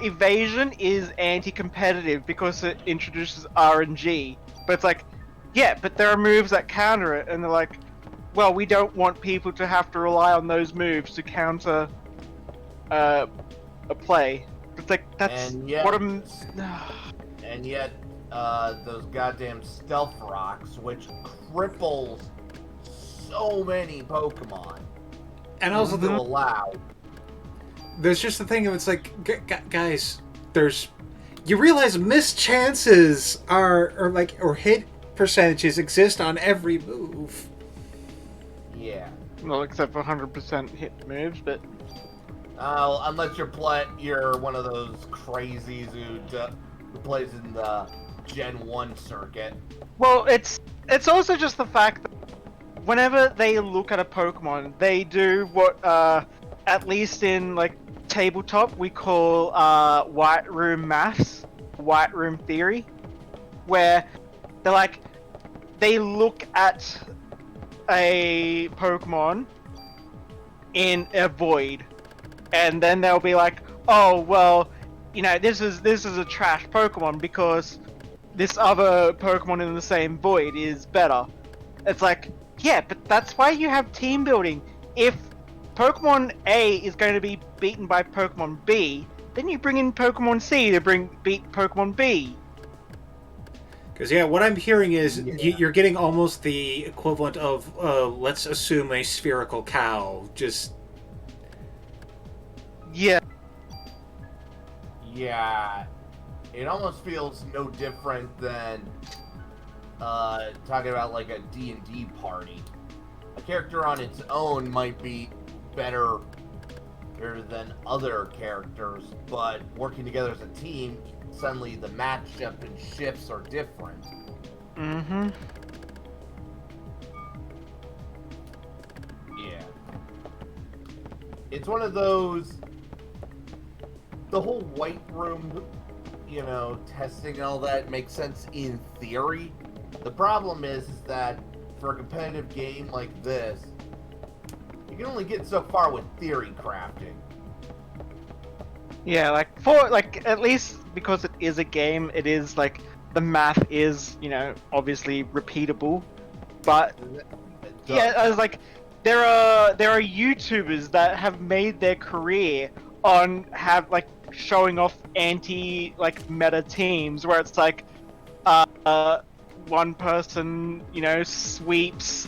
evasion is anti-competitive because it introduces RNG. But it's like, yeah, but there are moves that counter it, and they're like, well, we don't want people to have to rely on those moves to counter a play. It's like, that's And yet, what I'm. and yet, those goddamn stealth rocks, which cripples so many Pokemon, And also to allow. there's just the thing of it's like, guys, you realize missed chances or hit percentages exist on every move. Yeah. Well, except for 100% hit moves, but Unless you're one of those crazies who plays in the Gen 1 circuit. well, it's also just the fact that whenever they look at a Pokemon, they do what at least in like tabletop we call white room maths, white room theory, where they're like they look at a Pokemon in a void, and then they'll be like, oh well, you know, this is a trash Pokemon because this other Pokemon in the same void is better. It's like, yeah, but that's why you have team building. If Pokemon A is going to be beaten by Pokemon B, then you bring in Pokemon C to beat Pokemon B. Because what I'm hearing is you're getting almost the equivalent of let's assume a spherical cow. Just Yeah. Yeah. It almost feels no different than talking about like a D&D party. A character on its own might be better than other characters, but working together as a team, suddenly the matchup and shifts are different. Mm-hmm. Yeah. It's one of those... The whole white room, testing and all that makes sense in theory. The problem is that for a competitive game like this, you can only get so far with theory crafting. Yeah, at least because it is a game, it is like the math is, obviously repeatable. But yeah, I was like, there are YouTubers that have made their career on showing off meta teams where it's like one person, sweeps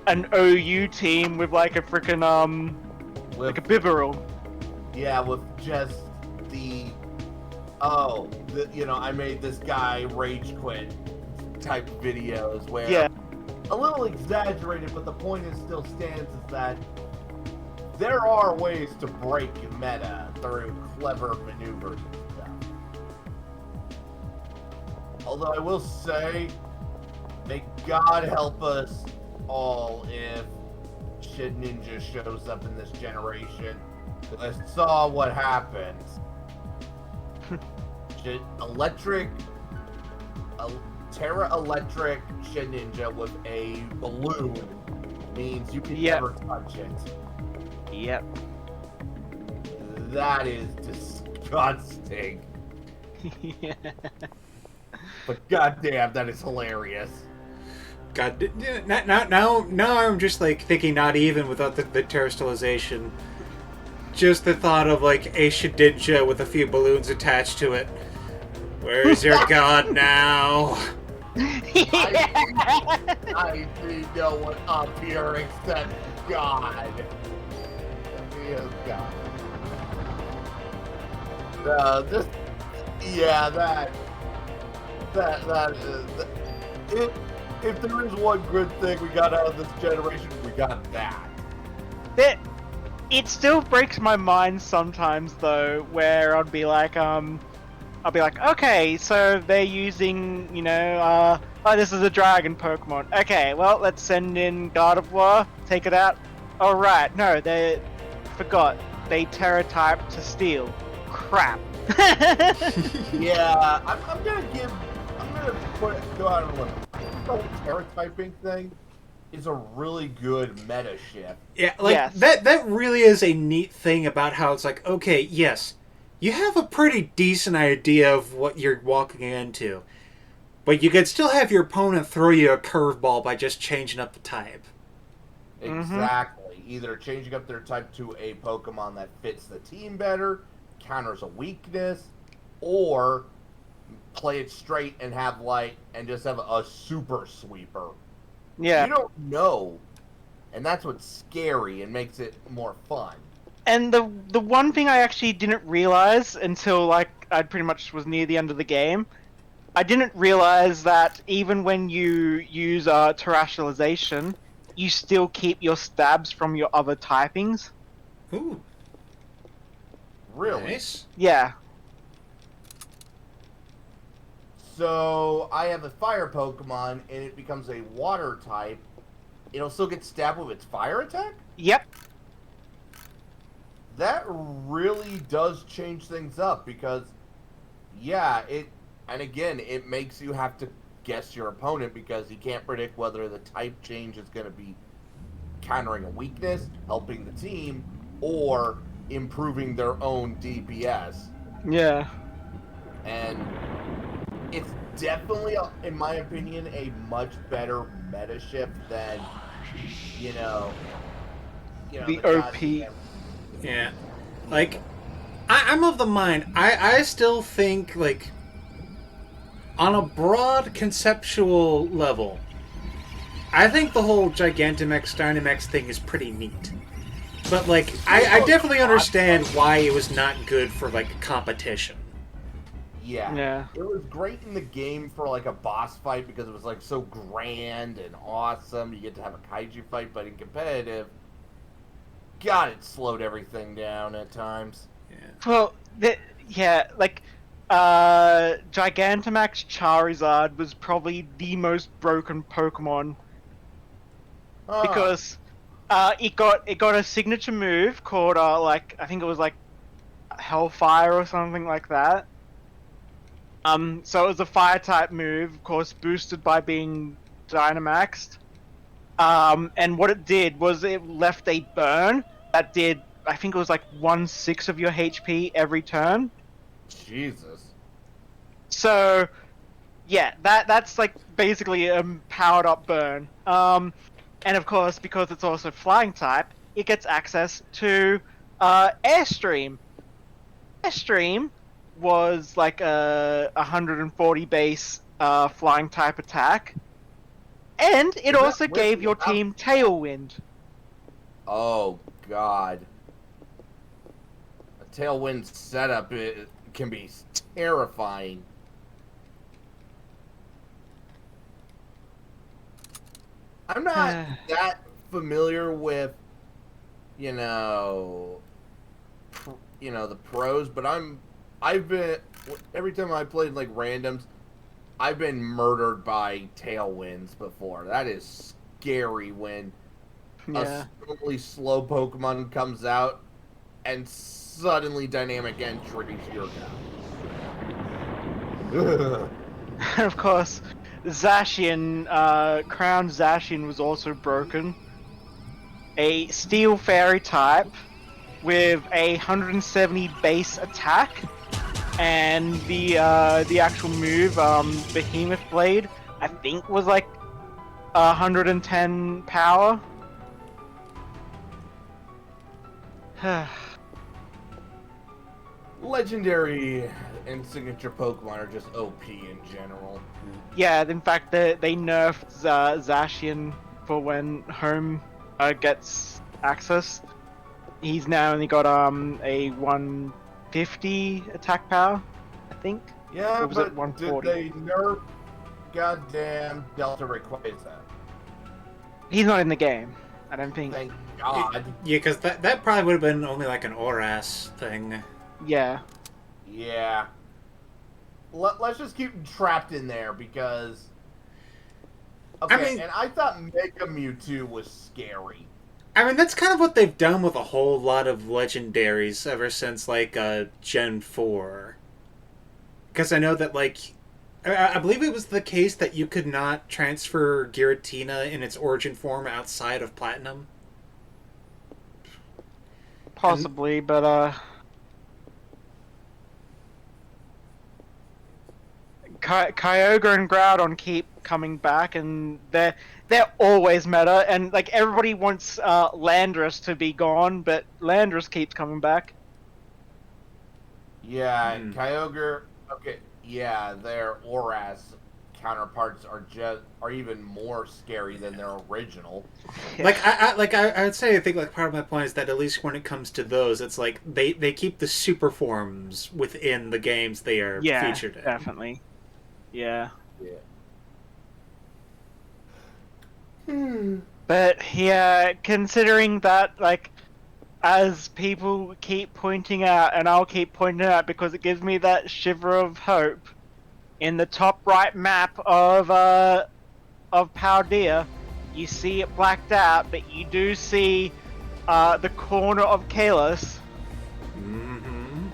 an OU team with like a freaking like a Bibarel. Yeah, with just I made this guy rage quit type videos where a little exaggerated, but the point still stands is that there are ways to break meta through clever maneuvers and stuff. Although I will say, may God help us all if Shit Ninja shows up in this generation. I saw what happens. Terra Electric Shit Ninja with a balloon means you can never touch it. Yep. That is disgusting. Yeah. But goddamn, that is hilarious. God, now I'm just thinking not even without the terrestrialization. Just the thought of a Shedinja with a few balloons attached to it. Where's your god now? I see no one up here except God. Yes, God. If there is one good thing we got out of this generation, we got that. It still breaks my mind sometimes though, where I'd be like, I'll be like, okay, so they're using, oh, this is a dragon Pokemon. Okay, well, let's send in Gardevoir, take it out. Oh, right, no, they forgot. They Terra-type to Steel. Crap. Yeah, I'm gonna go out on a limb. I think the whole Terra typing thing is a really good meta shift. Yeah, like Yes. that really is a neat thing about how it's like, okay, yes, you have a pretty decent idea of what you're walking into, but you could still have your opponent throw you a curveball by just changing up the type. Exactly. Either changing up their type to a Pokemon that fits the team better, counters a weakness, or play it straight and just have a super sweeper. Yeah. You don't know, and that's what's scary and makes it more fun. And the one thing I actually didn't realize until I pretty much was near the end of the game, I didn't realize that even when you use terrestrialization, you still keep your stabs from your other typings. Ooh, Really? nice. Yeah. So I have a fire Pokemon, and it becomes a water type. It'll still get stabbed with its fire attack? Yep. That really does change things up because, yeah, and again, it makes you have to guess your opponent because you can't predict whether the type change is going to be countering a weakness, helping the team, or improving their own DPS. Yeah. And it's definitely, in my opinion, a much better meta shift than, The OP. goddamn- Yeah, like I'm of the mind. I still think like on a broad conceptual level, I think the whole Gigantamax Dynamax thing is pretty neat. But like I definitely understand why it was not good for like competition. Yeah. It was great in the game for like a boss fight because it was like so grand and awesome. You get to have a kaiju fight, but in competitive, God, it slowed everything down at times. Yeah. Well, Gigantamax Charizard was probably the most broken Pokemon because it got a signature move called I think it was like Hellfire or something like that. So it was a fire type move, of course, boosted by being Dynamaxed. And what it did was it left a burn that did, I think it was like 1/6 of your HP every turn. Jesus. So, yeah, that's like basically a powered up burn. And of course, because it's also flying type, it gets access to Airstream. Airstream was like a 140 base flying type attack. And it also gave your team Tailwind. Oh, God. A Tailwind setup it can be terrifying. I'm not that familiar with, the pros, but I've been, every time I played like randoms, I've been murdered by Tailwinds before. That is scary when a suddenly slow Pokemon comes out and suddenly dynamic entries your guy. And of course, Zacian, Crown Zacian was also broken. A Steel Fairy type with a 170 base attack, and the actual move, Behemoth Blade, I think was like 110 power. Legendary and signature Pokemon are just OP in general. Yeah, in fact, they nerfed Zacian for when Home gets access. He's now only got a 150 attack power, I think. Yeah, Or was but it 140? did they nerf goddamn Delta Rayquaza? He's not in the game, I don't think. Thank God. Yeah, because that probably would have been only like an ORAS thing. Yeah. Yeah. let's just keep him trapped in there because. Okay, I mean, and I thought Mega Mewtwo was scary. I mean, that's kind of what they've done with a whole lot of legendaries ever since, like, Gen 4. Because I know that, like, I believe it was the case that you could not transfer Giratina in its origin form outside of Platinum. Possibly, but Kyogre and Groudon keep coming back, and they're always meta. And like everybody wants Landorus to be gone, but Landorus keeps coming back. Yeah, and Kyogre. Okay, yeah, their Oras counterparts are even more scary than their original. Yeah. Like I would say, I think like part of my point is that at least when it comes to those, it's like they keep the super forms within the games they are featured in. Definitely. Yeah. But yeah, considering that, like, as people keep pointing out, and I'll keep pointing out because it gives me that shiver of hope, in the top right map of Paldea, you see it blacked out, but you do see the corner of Kalos. Mm-hmm.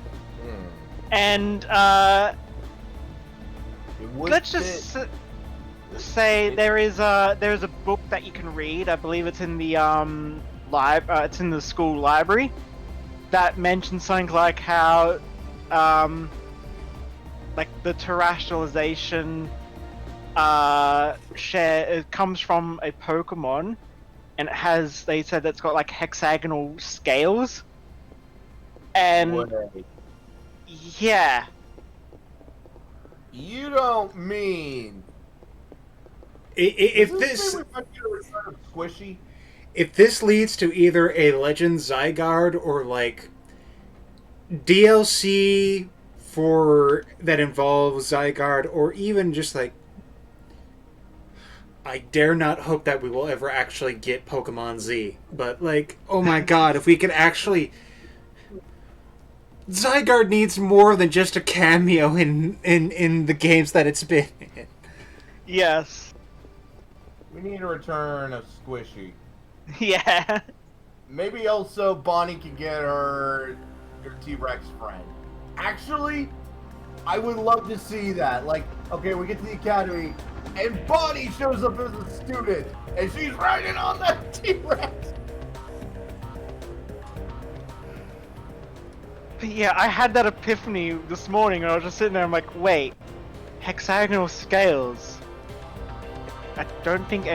And let's just say there's a book that you can read. I believe it's in the it's in the school library, that mentions something like how like the terrestrialization it comes from a Pokemon, and they said it's got like hexagonal scales, and yeah. You don't mean if this leads to either a Legend Zygarde or like DLC for that involves Zygarde, or even just like, I dare not hope that we will ever actually get Pokemon Z, but like, oh my god, if we could actually. Zygarde needs more than just a cameo in the games that it's been in. Yes. We need a return of Squishy. Yeah. Maybe also Bonnie can get her T-Rex friend. Actually, I would love to see that. Like, okay, we get to the academy, and Bonnie shows up as a student, and she's riding on that T-Rex. Yeah, I had that epiphany this morning, and I was just sitting there, I'm like, wait, hexagonal scales. I don't think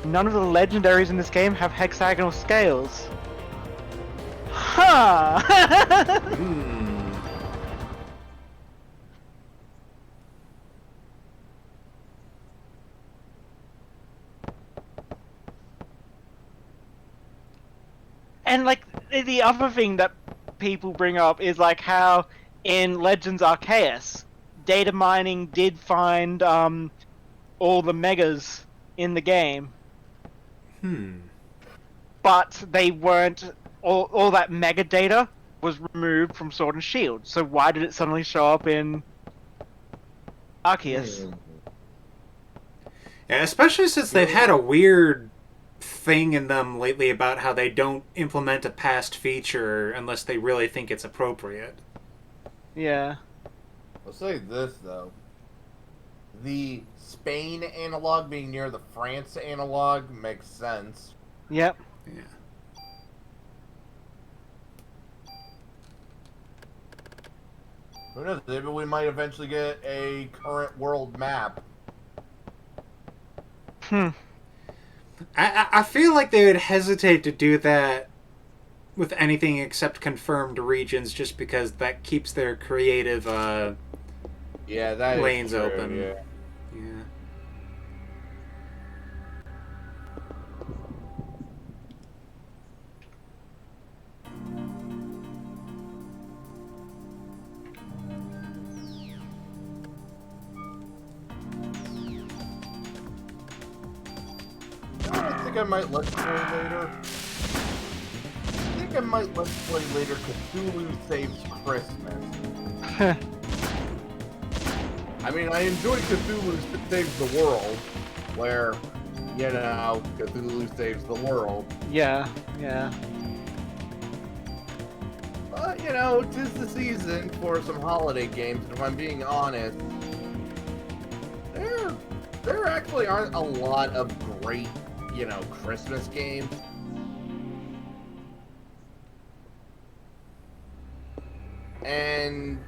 none of the legendaries in this game have hexagonal scales. Huh! And like, the other thing that people bring up is like how in Legends Arceus, data mining did find all the megas in the game. But they weren't all that mega data was removed from Sword and Shield. So why did it suddenly show up in Arceus? Yeah, especially since they've had a weird thing in them lately about how they don't implement a past feature unless they really think it's appropriate. Yeah. I'll say this though. The Spain analog being near the France analog makes sense. Yep. Yeah. Who knows? Maybe we might eventually get a current world map. I feel like they would hesitate to do that with anything except confirmed regions, just because that keeps their creative lanes true, open. Yeah. I think I might let's play later. I think I might let's play later Cthulhu Saves Christmas. I mean, I enjoy Cthulhu Saves the World, where, you know, Cthulhu saves the world. Yeah, yeah. But, you know, 'tis the season for some holiday games, and if I'm being honest, there actually aren't a lot of great, you know, Christmas games. And,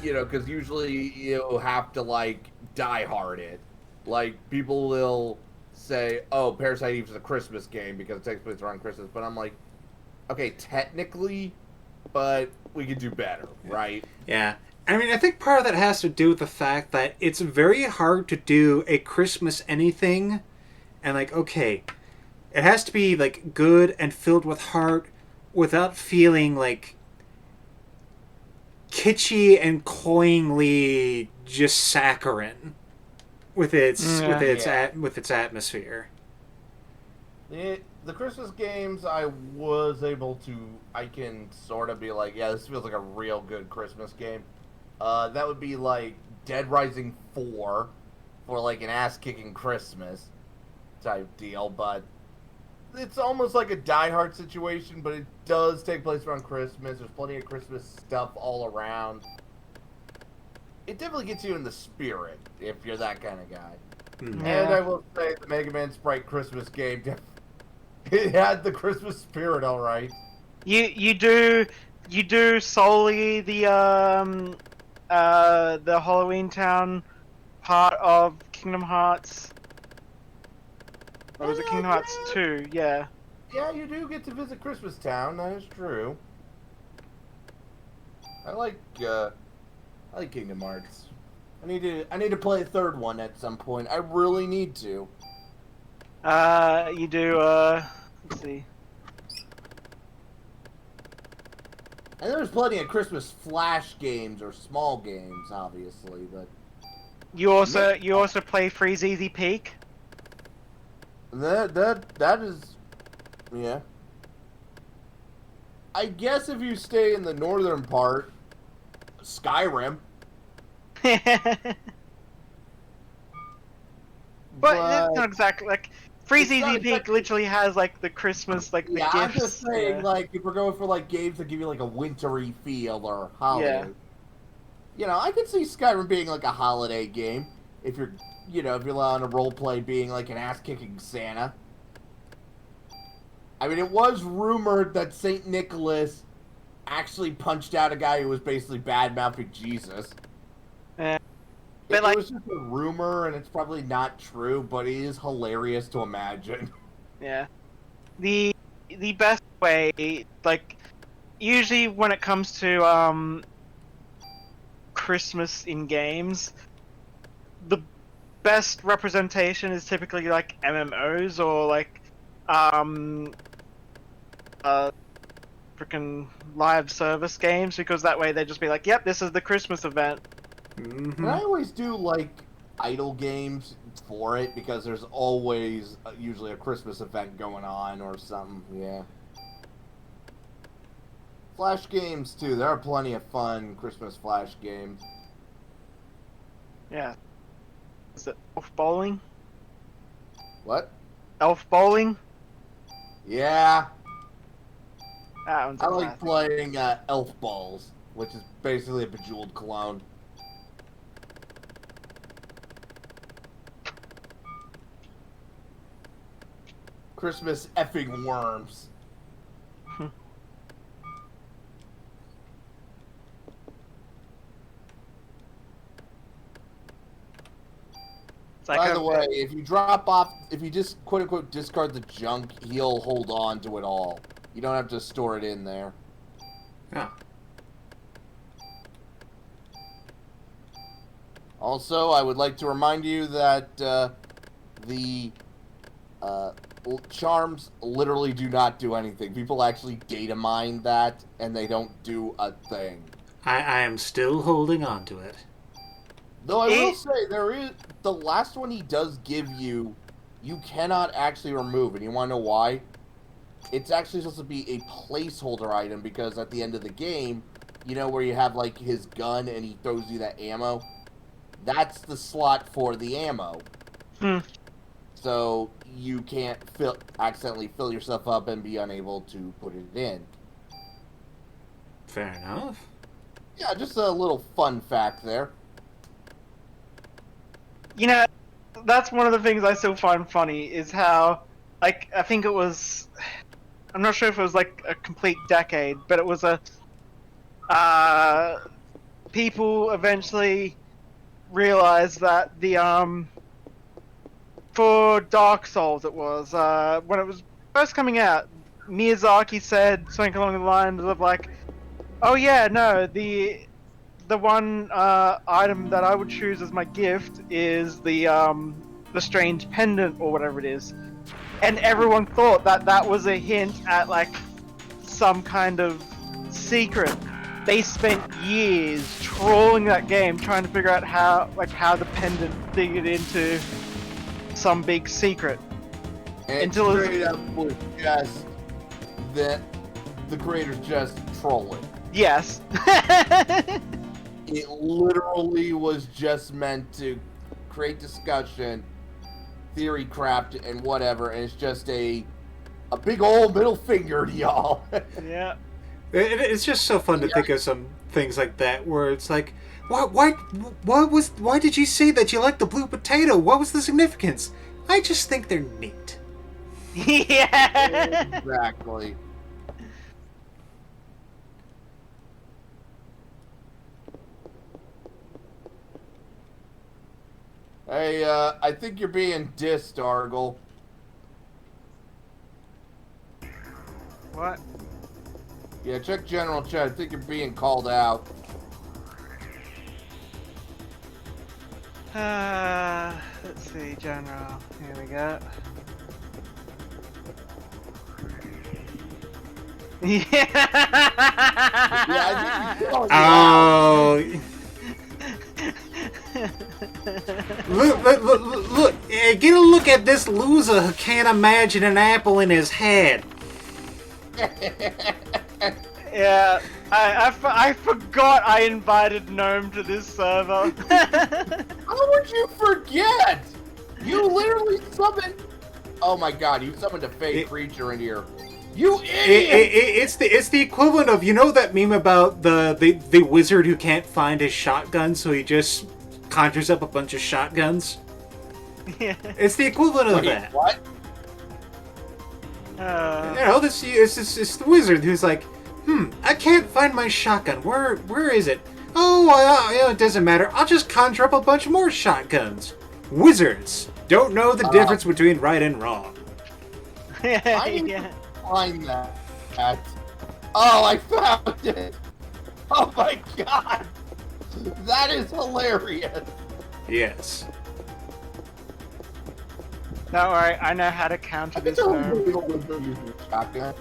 you know, because usually you have to, like, die hard it. Like, people will say, oh, Parasite Eve is a Christmas game because it takes place around Christmas. But I'm like, okay, technically, but we could do better, right? Yeah. I mean, I think part of that has to do with the fact that it's very hard to do a Christmas anything. And, like, okay, it has to be, like, good and filled with heart without feeling, like, kitschy and cloyingly just saccharine with its atmosphere. The Christmas games, I can sort of be like, yeah, this feels like a real good Christmas game. That would be like Dead Rising 4 for like an ass-kicking Christmas type deal, but it's almost like a Die Hard situation, but it does take place around Christmas. There's plenty of Christmas stuff all around. It definitely gets you in the spirit if you're that kind of guy. Mm. Yeah. And I will say the Mega Man Sprite Christmas game, it had the Christmas spirit, all right. You do solely the Halloween Town part of Kingdom Hearts. Or was it Kingdom Hearts 2? Yeah. Yeah, you do get to visit Christmas Town. That is true. I like Kingdom Hearts. I need to play a third one at some point. I really need to. You do. Let's see. And there's plenty of Christmas flash games or small games, obviously, but You also play Freeze Easy Peak. that is, yeah. I guess if you stay in the northern part, Skyrim. But it's not exactly like Freeze Easy Peak literally has like the Christmas the yeah, gifts. I'm just saying, like, if we're going for like games that give you like a wintry feel or holiday, you know, I could see Skyrim being like a holiday game if you're, you know, if you're allowing a role play being like an ass kicking Santa. I mean, it was rumored that Saint Nicholas actually punched out a guy who was basically bad mouthing Jesus. It was just a rumor, and it's probably not true, but it is hilarious to imagine. Yeah. The best way, like, usually when it comes to Christmas in games, the best representation is typically like MMOs or like freaking live service games, because that way they'd just be like, yep, this is the Christmas event. Mm-hmm. And I always do like idle games for it because there's always usually a Christmas event going on or something. Yeah. Flash games too. There are plenty of fun Christmas flash games. Yeah. Is it Elf Bowling? What? Elf Bowling? Yeah. That one's I like classic. playing Elf Balls, which is basically a Bejeweled clone. Christmas effing worms. It's like By the way, if you drop off, if you just quote unquote discard the junk, he'll hold on to it all. You don't have to store it in there. Yeah. Also, I would like to remind you that the charms literally do not do anything. People actually data mine that, and they don't do a thing. I am still holding on to it. Though I will say, there is the last one he does give you, you cannot actually remove, and you want to know why? It's actually supposed to be a placeholder item, because at the end of the game, you know where you have like his gun and he throws you that ammo? That's the slot for the ammo. Hmm. So you can't accidentally fill yourself up and be unable to put it in. Fair enough. Yeah, just a little fun fact there. You know, that's one of the things I still find funny is how, like, I think it was, I'm not sure if it was like a complete decade, but it was people eventually realized that for Dark Souls it was, when it was first coming out, Miyazaki said something along the lines of like, oh yeah, no, the one item that I would choose as my gift is the strange pendant or whatever it is, and everyone thought that that was a hint at like some kind of secret. They spent years trawling that game trying to figure out how the pendant figured into some big secret. And Until it straight up was just that the creators just trolling. Yes. It literally was just meant to create discussion, theory craft, and whatever, and it's just a big old middle finger to y'all. Yeah. It's just so fun to think of some things like that where it's like, why did you say that you like the blue potato? What was the significance? I just think they're neat. Yeah. Exactly. Hey, I think you're being dissed, Argle. What? Yeah, check general chat. I think you're being called out. Let's see, general. Here we go. Yeah. Yeah, I think he's calling you out. Look, get a look at this loser who can't imagine an apple in his head. Yeah, I forgot I invited Gnome to this server. How would you forget? You literally summoned... Oh my god, you summoned a fake creature in here. You idiot! It's the equivalent of, you know that meme about the wizard who can't find his shotgun, so he just conjures up a bunch of shotguns? Yeah. It's the equivalent of Wait, that. what? You know, it's the wizard who's like, I can't find my shotgun. Where is it? Oh, it doesn't matter. I'll just conjure up a bunch more shotguns. Wizards don't know the difference between right and wrong. I need to find that. Oh, I found it! Oh my god! That is hilarious! Yes. Don't worry, I know how to counter this Gnome. Shotgun.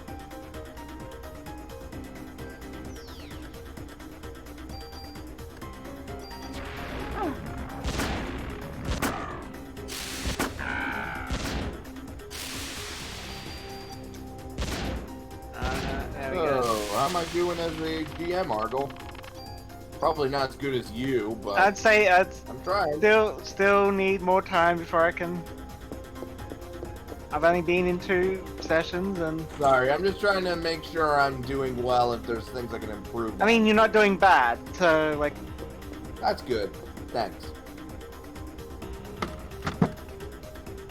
There we go. Oh, how am I doing as a DM, Argle? Probably not as good as you, but I'd say I'm trying. still need more time before I can. I've only been in 2 sessions, and Sorry, I'm just trying to make sure I'm doing well if there's things I can improve. I mean you're not doing bad, so like. That's good. Thanks.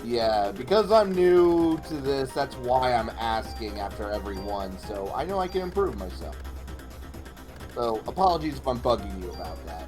Yeah, because I'm new to this, that's why I'm asking after every one, so I know I can improve myself. So, apologies if I'm bugging you about that.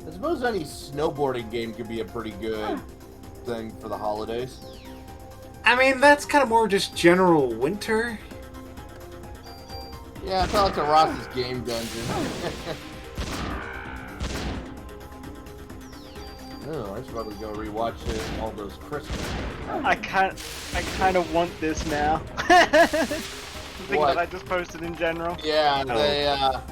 I suppose any snowboarding game could be a pretty good thing for the holidays. I mean, that's kind of more just general winter. Yeah, I thought it's a Ross's game dungeon. Oh, I should probably go rewatch all those Christmas. I kind of want this now. The thing What? that I just posted in general. Yeah, Oh.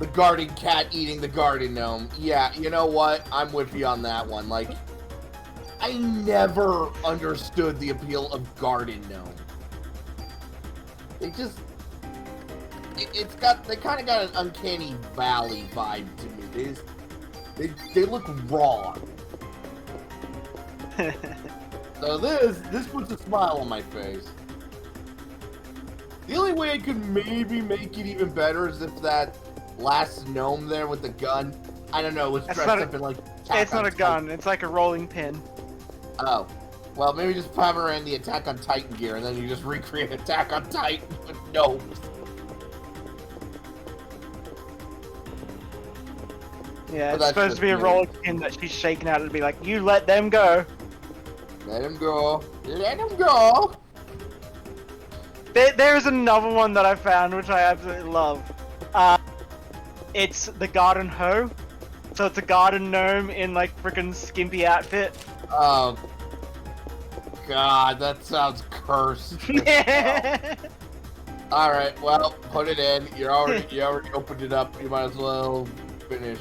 the garden cat eating the garden gnome. Yeah, you know what? I'm with you on that one. Like, I never understood the appeal of garden gnome. They just, they kind of got an uncanny valley vibe to me. They look raw. So this puts a smile on my face. The only way I could maybe make it even better is if that last gnome there with the gun, I don't know, was dressed up in like... It's not a gun, it's like a rolling pin. Oh. Well, maybe just have her in the Attack on Titan gear, and then you just recreate Attack on Titan with gnomes. Yeah, But it's supposed to be a rolling pin that she's shaking out and be like, you let them go. Let him go. Let him go. There's another one that I found, which I absolutely love. It's the garden hoe. So it's a garden gnome in like freaking skimpy outfit. Oh. God, that sounds cursed. Alright, well, put it in. You already opened it up. You might as well finish.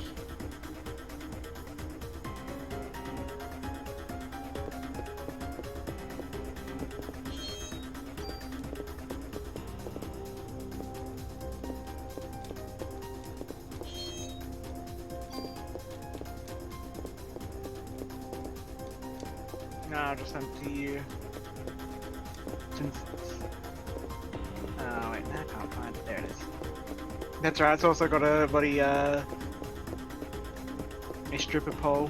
No, I'll just send it to you. Since... Oh wait, I can't find it. There it is. That's right, it's also got a bloody a stripper pole.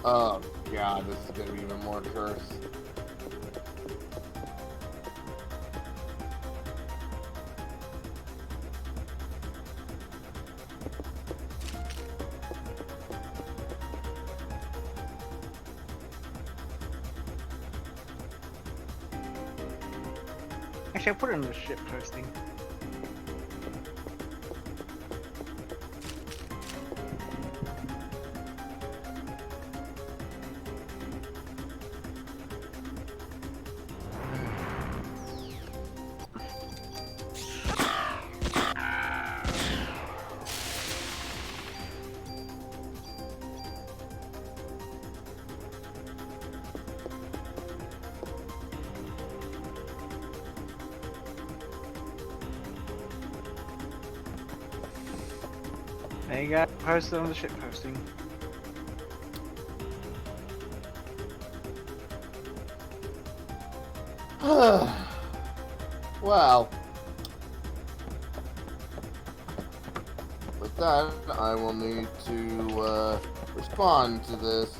Oh, God, this is gonna be even more cursed. Actually, I'll put it on the ship posting. There you go, post it on the ship posting. Well, with that, I will need to respond to this.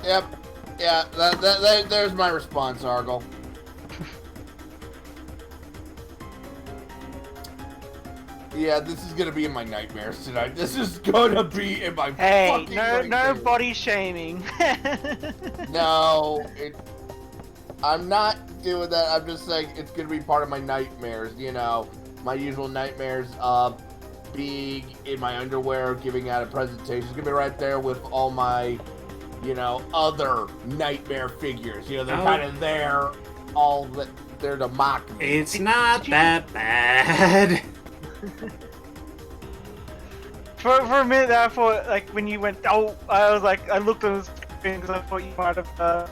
Yep. Yeah, there's my response, Argle. Yeah, this is gonna be in my nightmares tonight. This is gonna be in my fucking no nightmares. body shaming. No, I'm not doing that. I'm just saying it's gonna be part of my nightmares. You know, my usual nightmares of being in my underwear, giving out a presentation. It's gonna be right there with all my, you know, other nightmare figures. You know, they're kind of there, all there to mock me. It's not that bad. For a minute there, I thought, like, when you went, oh, I was like, I looked at the screen because I thought you might have,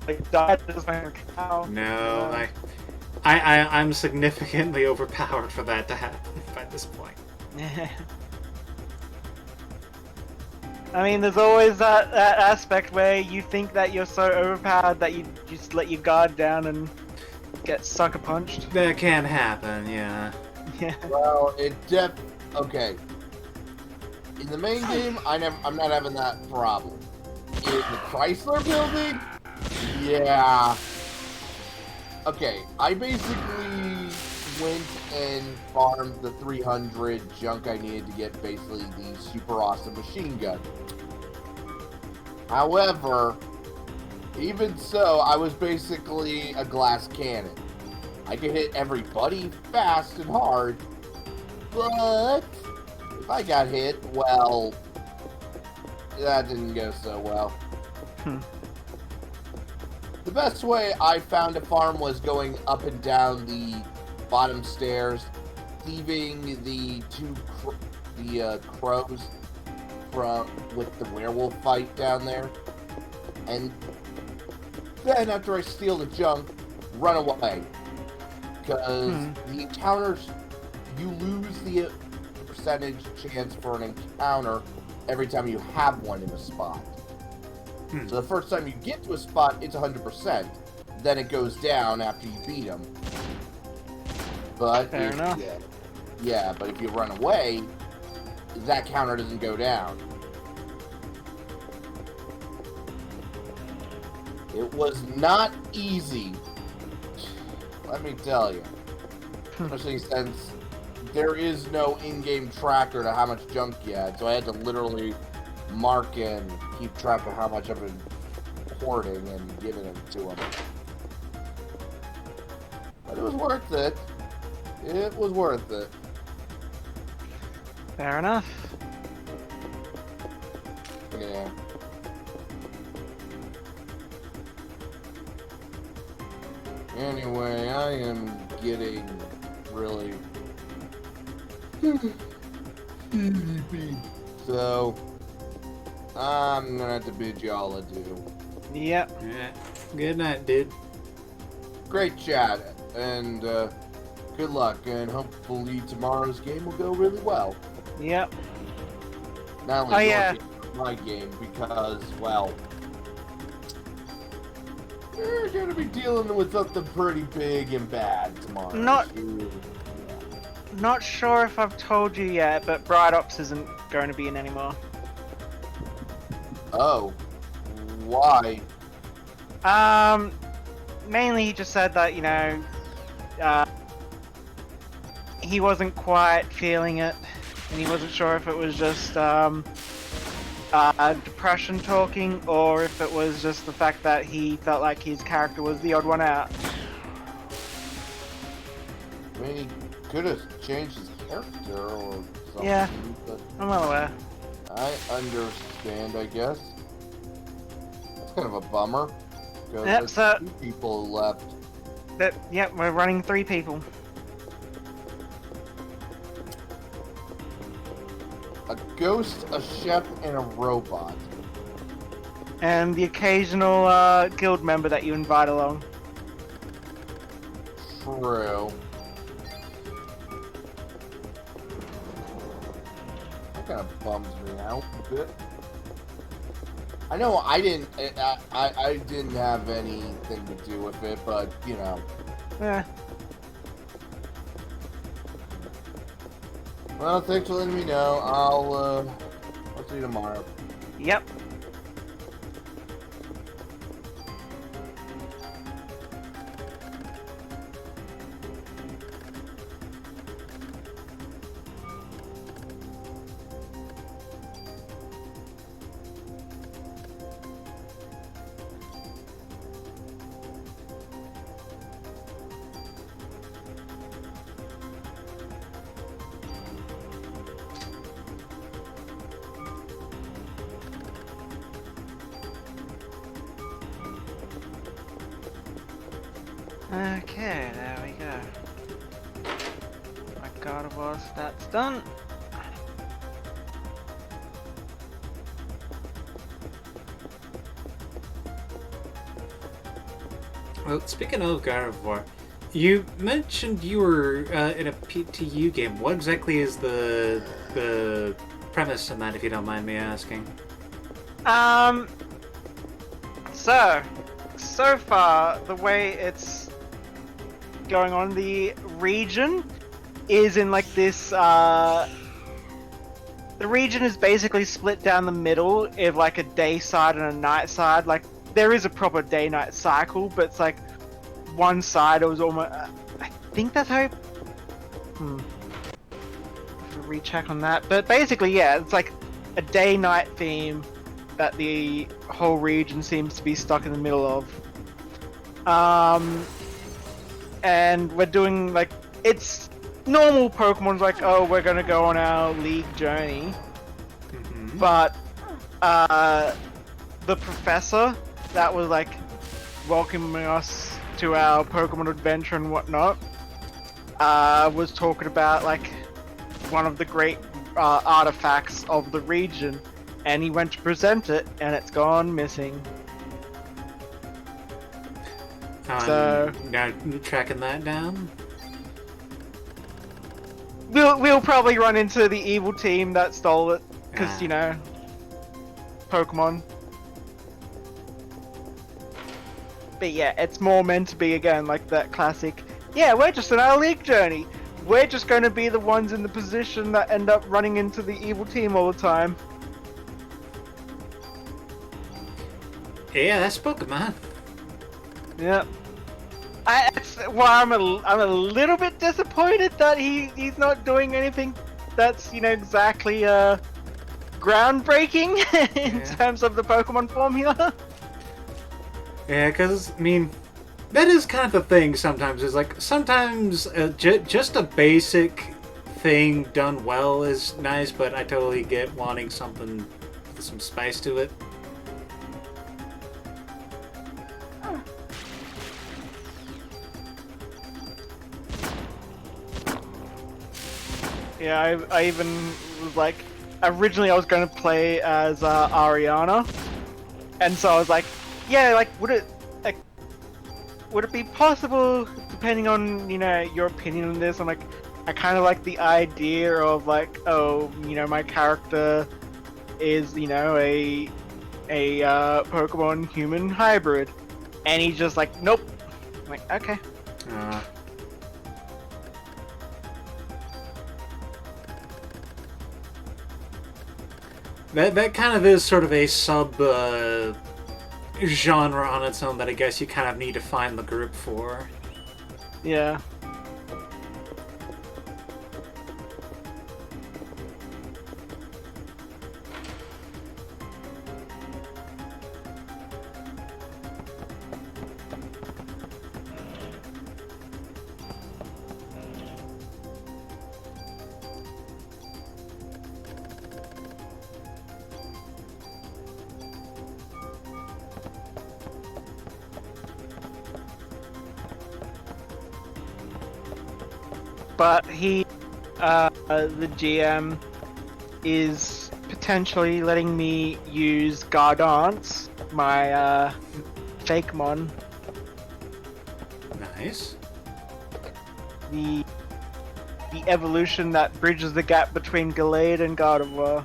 like, died. I was like, how? No, I'm significantly overpowered for that to happen by this point. I mean, there's always that aspect where you think that you're so overpowered that you just let your guard down and get sucker punched. That can happen, yeah. Yeah. Well, okay. In the main game, I'm not having that problem. In the Chrysler building, yeah. Okay, I basically went and farmed the 300 junk I needed to get basically the super awesome machine gun. However, even so, I was basically a glass cannon. I could hit everybody fast and hard, But if I got hit, well, that didn't go so well. The best way I found to farm was going up and down the bottom stairs, thieving the crows with the werewolf fight down there, and then after I steal the junk, run away. Because the encounters, you lose the percentage chance for an encounter every time you have one in a spot. So the first time you get to a spot, it's 100%. Then it goes down after you beat them. But Fair enough. Yeah, but if you run away, that counter doesn't go down. It was not easy, let me tell you. Especially since there is no in-game tracker to how much junk you had, so I had to literally mark and keep track of how much I've been hoarding and giving it to them. But it was worth it. It was worth it. Fair enough. Yeah. Anyway, I am getting really sleepy. So, I'm gonna have to bid y'all adieu. Yep. Yeah. Good night, dude. Great chat, and good luck, and hopefully tomorrow's game will go really well. Yep. Not only Oh, your yeah. game, but my game, because, well, we're gonna be dealing with something pretty big and bad tomorrow. Not sure if I've told you yet, but Bright Ops isn't going to be in anymore. Oh. Why? Mainly he just said that, you know, he wasn't quite feeling it, and he wasn't sure if it was just, depression talking, or if it was just the fact that he felt like his character was the odd one out. I mean, he could have changed his character or something. Yeah. But I'm well aware. I understand, I guess. That's kind of a bummer. Because Yep, there's so- 2 people left. Yep, we're running 3 people. A ghost, a chef, and a robot. And the occasional guild member that you invite along. True. That kind of bums me out a bit. I know I didn't have anything to do with it, but you know. Eh. Well, thanks for letting me know. I'll see you tomorrow. Yep. Okay, there we go. My God of War stats done. Well, speaking of God of War, you mentioned you were in a PTU game. What exactly is the premise in that, if you don't mind me asking? So far, the way it's going on, the region is in like this, the region is basically split down the middle of like a day side and a night side. Like, there is a proper day-night cycle, but it's like one side it was almost, I think that's how, have to recheck on that. But basically, yeah, it's like a day-night theme that the whole region seems to be stuck in the middle of. And we're doing like, it's normal Pokemon's like, oh, we're gonna go on our league journey, but the professor that was like welcoming us to our Pokemon adventure and whatnot was talking about like one of the great artifacts of the region, and he went to present it, and it's gone missing. So now tracking that down. We'll probably run into the evil team that stole it, because you know, Pokemon. But yeah, it's more meant to be again like that classic. Yeah, we're just on our league journey. We're just going to be the ones in the position that end up running into the evil team all the time. Yeah, that's Pokemon. Yeah. I'm a little bit disappointed that he's not doing anything that's, you know, exactly groundbreaking in terms of the Pokemon formula. Yeah, because, I mean, that is kind of the thing sometimes, is like, sometimes just a basic thing done well is nice, but I totally get wanting something with some spice to it. Yeah, I even was like, originally I was going to play as Ariana, and so I was like, yeah, like would it be possible, depending on, you know, your opinion on this? I'm like, I kind of like the idea of like, oh, you know, my character is, you know, a Pokemon human hybrid, and he's just like, nope. I'm like, okay. That kind of is sort of a sub genre on its own that I guess you kind of need to find the group for. Yeah. But he, the GM, is potentially letting me use Gardance, my Fakemon. Nice. The evolution that bridges the gap between Gallade and Gardevoir.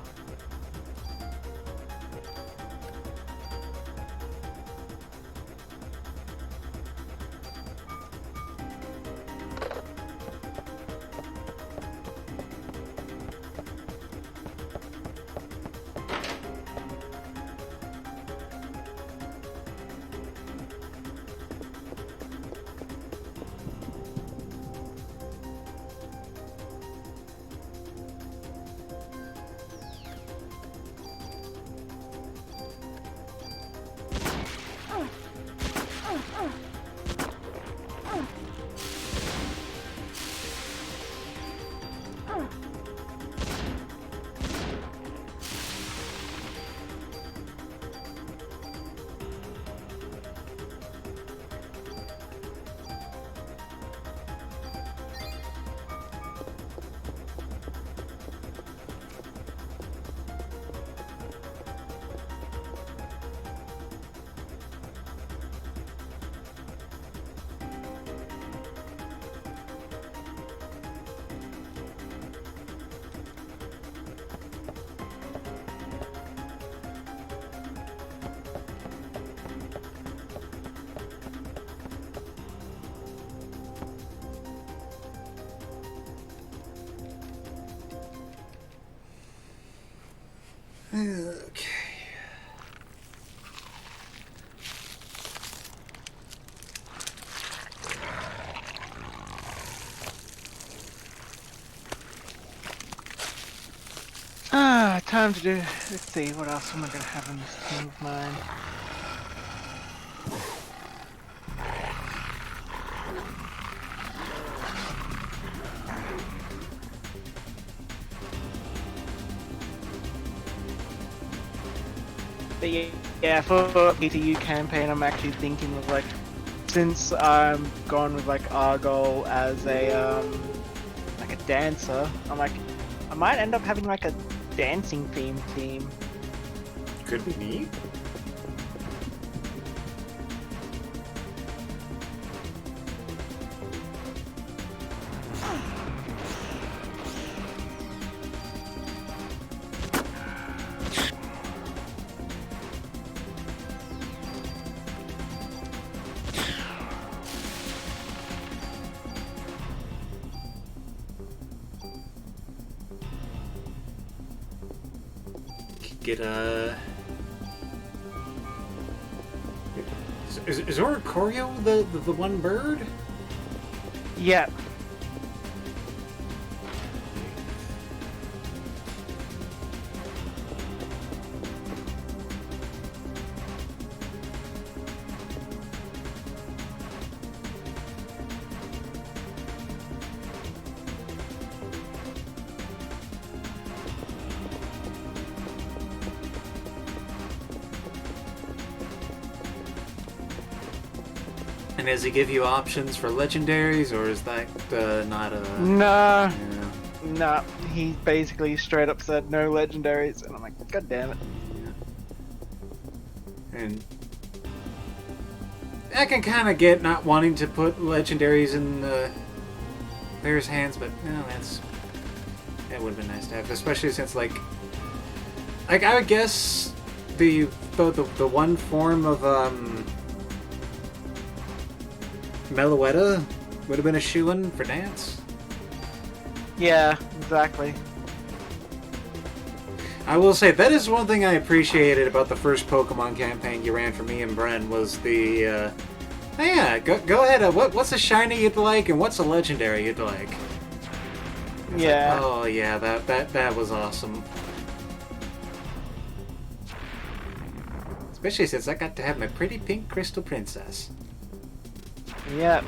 Okay. Time to do. Let's see, what else am I gonna have in this team of mine? But yeah, for PTU campaign, I'm actually thinking of like, since I'm gone with like Argol as a like a dancer, I'm like, I might end up having like a dancing themed team. Could be neat. Get is Oricorio the one bird? Yeah. And does he give you options for legendaries, or is that not a... Nah. Yeah. Nah. He basically straight up said no legendaries, and I'm like, god damn it. And I can kind of get not wanting to put legendaries in players' hands, but no, that would have been nice to have, especially since like I would guess the one form of Meloetta would have been a shoo-in for dance. Yeah, exactly. I will say that is one thing I appreciated about the first Pokemon campaign you ran for me and Bren was the oh yeah, go ahead. What's a shiny you'd like and what's a legendary you'd like? Yeah. Like, oh yeah, that was awesome. Especially since I got to have my pretty pink crystal princess. Yeah.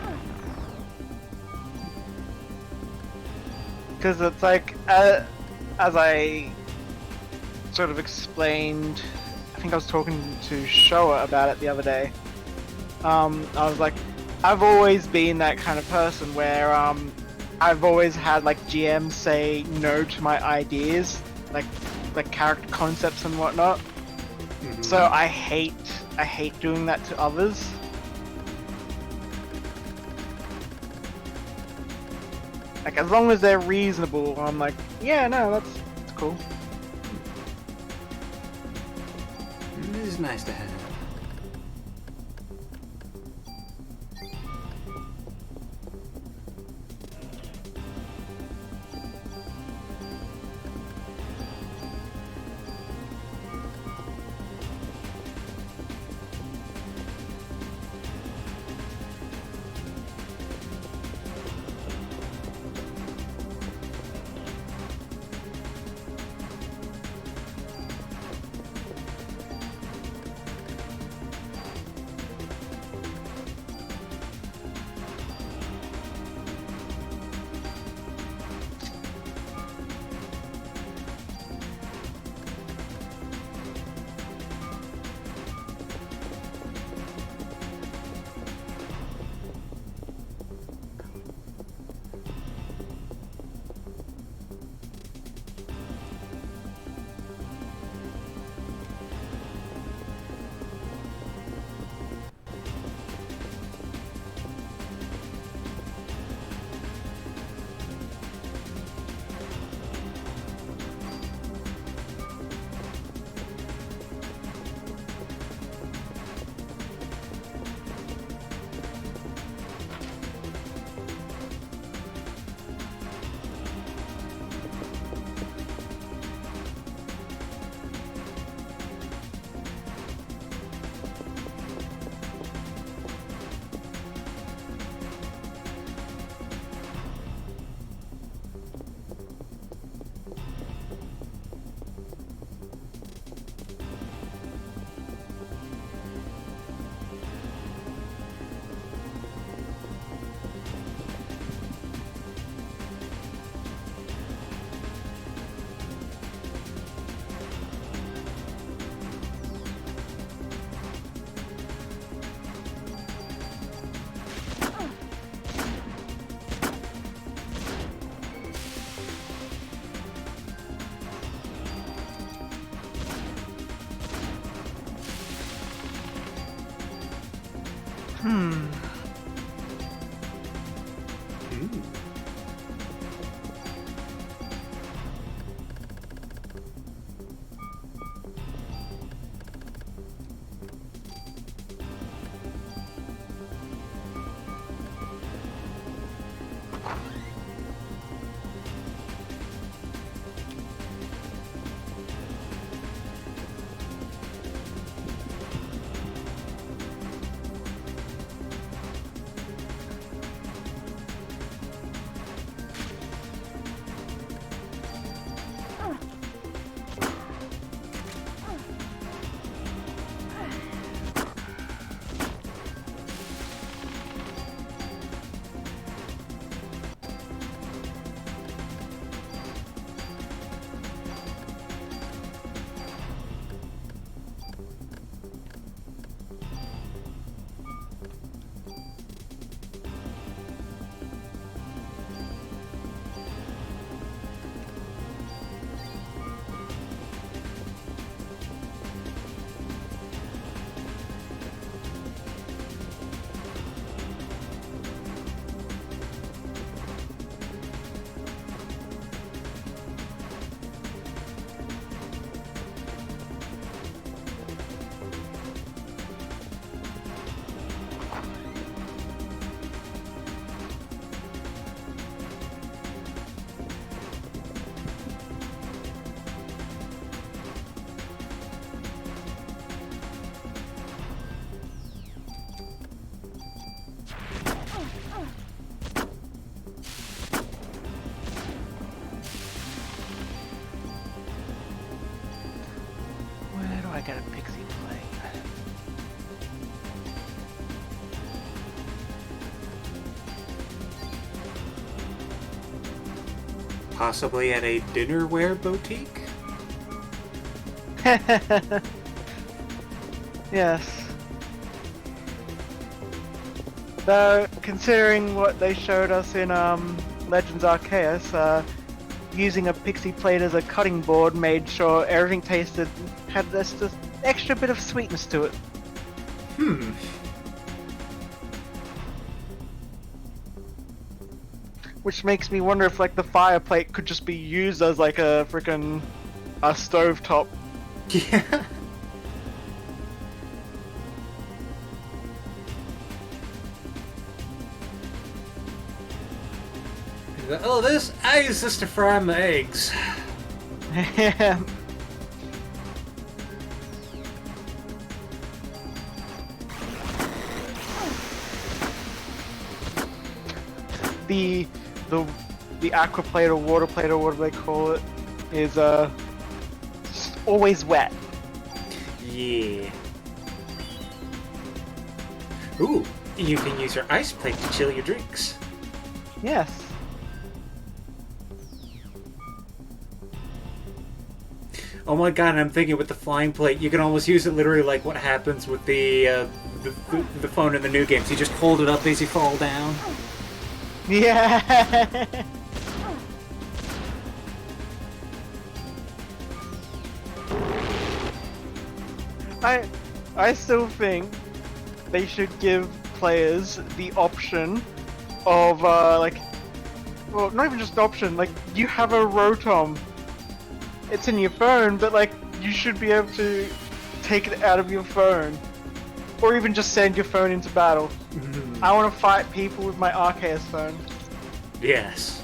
Because it's like, as I sort of explained, I think I was talking to Showa about it the other day. I was like, I've always been that kind of person where I've always had like GMs say no to my ideas, like character concepts and whatnot. Mm-hmm. So I hate doing that to others. Like, as long as they're reasonable, I'm like, yeah, no, that's cool. It is nice to have. Hmm. Hmm. Where do I get a pixie plate? Possibly at a dinnerware boutique? Yes. Though, considering what they showed us in Legends Arceus, using a pixie plate as a cutting board made sure everything had this extra bit of sweetness to it. Hmm. Which makes me wonder if like the fire plate could just be used as like a freaking stovetop. Yeah. Oh, I use this to fry my eggs. the the aqua plate or water plate or whatever they call it is always wet. Yeah. Ooh, you can use your ice plate to chill your drinks. Yes. Oh my god, and I'm thinking with the flying plate, you can almost use it literally like what happens with the phone in the new games. You just hold it up as you fall down. Yeah. I still think they should give players the option of like, well, not even just option. Like, you have a Rotom. It's in your phone, but like, you should be able to take it out of your phone, or even just send your phone into battle. I want to fight people with my Arceus phone. Yes.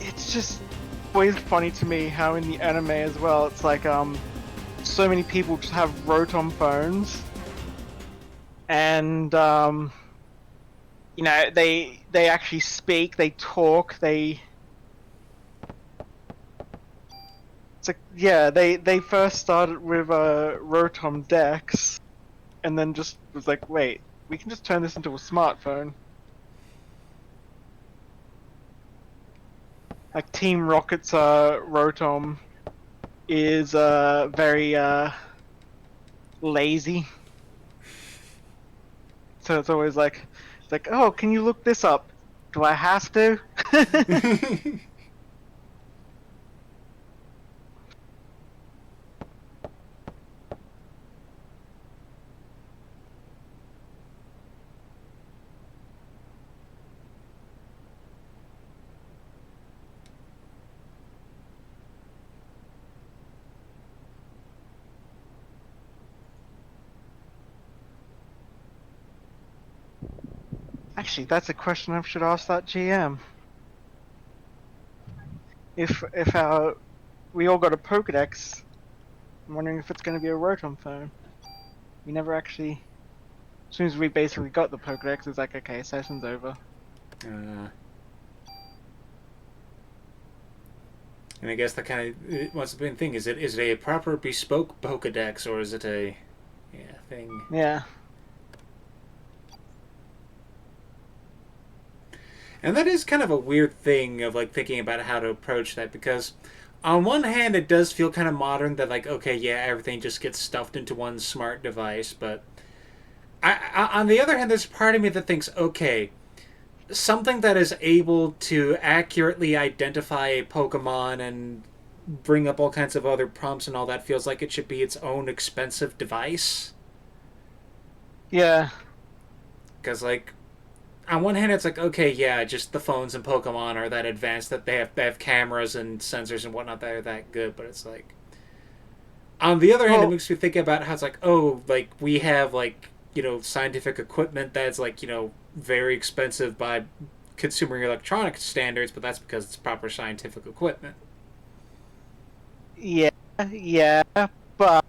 It's just always funny to me how in the anime as well, it's like so many people just have Rotom phones, and you know, they actually speak, they talk, it's like, yeah, they first started with Rotom Dex, and then just was like, wait, we can just turn this into a smartphone. Like Team Rocket's Rotom is very lazy. So it's always like, oh, can you look this up? Do I have to? Actually, that's a question I should ask that GM. If we all got a Pokedex, I'm wondering if it's going to be a Rotom phone. We never actually. As soon as we basically got the Pokedex, it's like, okay, session's over. And I guess that kind of what's the main thing? Is it a proper bespoke Pokedex, or is it a thing? Yeah. And that is kind of a weird thing of like thinking about how to approach that, because on one hand it does feel kind of modern that like, okay, yeah, everything just gets stuffed into one smart device, but on the other hand, there's a part of me that thinks, okay, something that is able to accurately identify a Pokemon and bring up all kinds of other prompts and all that feels like it should be its own expensive device. Yeah. Because like, on one hand, it's like, okay, yeah, just the phones and Pokemon are that advanced that they have cameras and sensors and whatnot that are that good, but it's like, on the other hand, it makes me think about how it's like, oh, like we have like, scientific equipment that's like, very expensive by consumer electronic standards, but that's because it's proper scientific equipment. Yeah, but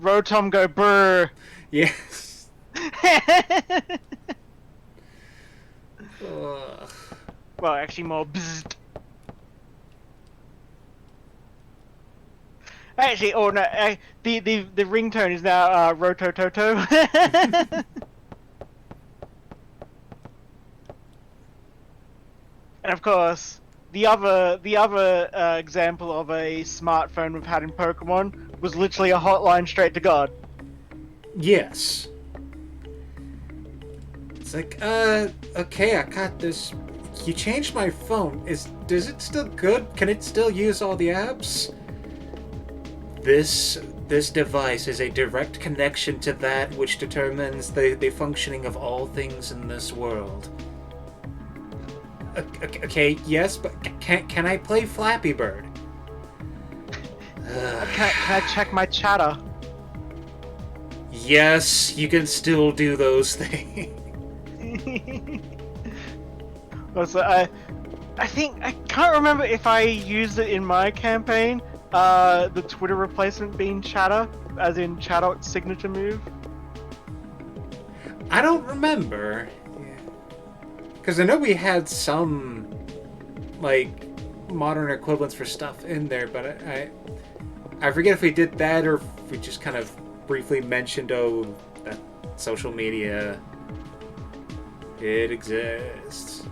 Rotom go brr. Yes. Well, actually more bzzzt. Actually, oh no, the ringtone is now Rotototo. And of course, the other example of a smartphone we've had in Pokemon was literally a hotline straight to God. Yes. It's like, okay, I got this. You changed my phone. Is it still good? Can it still use all the apps? This device is a direct connection to that which determines the functioning of all things in this world. Okay, yes, but can I play Flappy Bird? Can I check my chatter? Yes, you can still do those things. Also, I can't remember if I used it in my campaign. The Twitter replacement being chatter, as in Chatot's signature move. I don't remember. Because I know we had some, like, modern equivalents for stuff in there, but I forget if we did that or if we just kind of briefly mentioned, oh, that social media, it exists.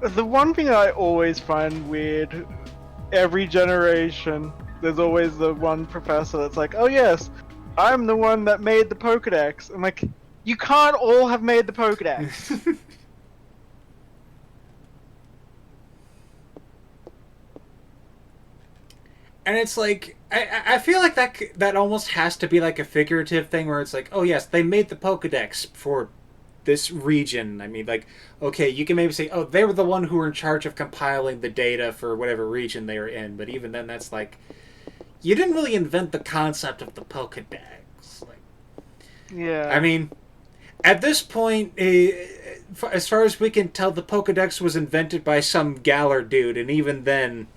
The one thing I always find weird, every generation, there's always the one professor that's like, oh yes, I'm the one that made the Pokedex. I'm like, you can't all have made the Pokedex. And it's like, I feel like that almost has to be like a figurative thing where it's like, oh yes, they made the Pokedex for this region. I mean, like, okay, you can maybe say, oh, they were the one who were in charge of compiling the data for whatever region they were in, but even then, that's like, you didn't really invent the concept of the Pokedex. Like, Yeah. I mean, at this point, as far as we can tell, the Pokedex was invented by some Galar dude, and even then,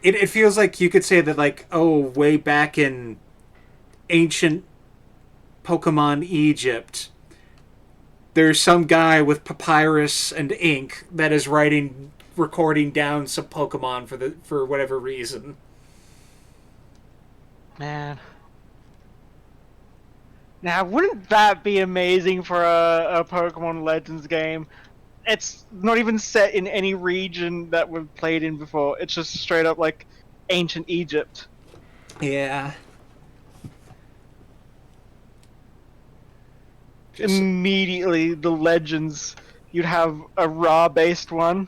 it feels like you could say that, like, oh, way back in ancient Pokemon Egypt, there's some guy with papyrus and ink that is recording down some Pokemon for whatever reason. Man. Now, wouldn't that be amazing for a Pokemon Legends game? It's not even set in any region that we've played in before. It's just straight up like ancient Egypt. Yeah. Immediately, the Legends, you'd have a Ra-based one.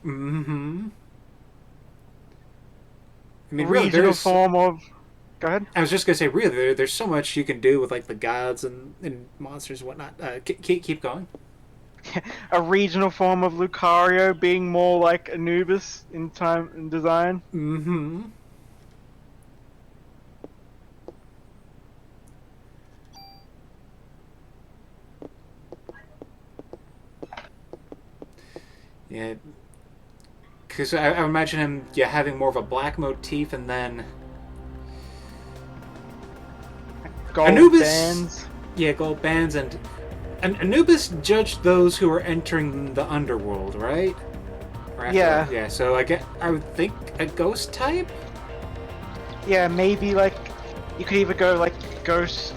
Mm-hmm. I mean, really, Regional form of... Go ahead. I was just gonna say, really, there's so much you can do with like the gods and monsters and whatnot. Keep going. A regional form of Lucario being more like Anubis in time and design. Mm-hmm. Yeah, because I imagine him, having more of a black motif, and then Gold Anubis. bands. Yeah, gold bands, and Anubis judged those who were entering the underworld, right? Yeah. Yeah. So I would think a ghost type. Yeah, maybe like you could either go like ghost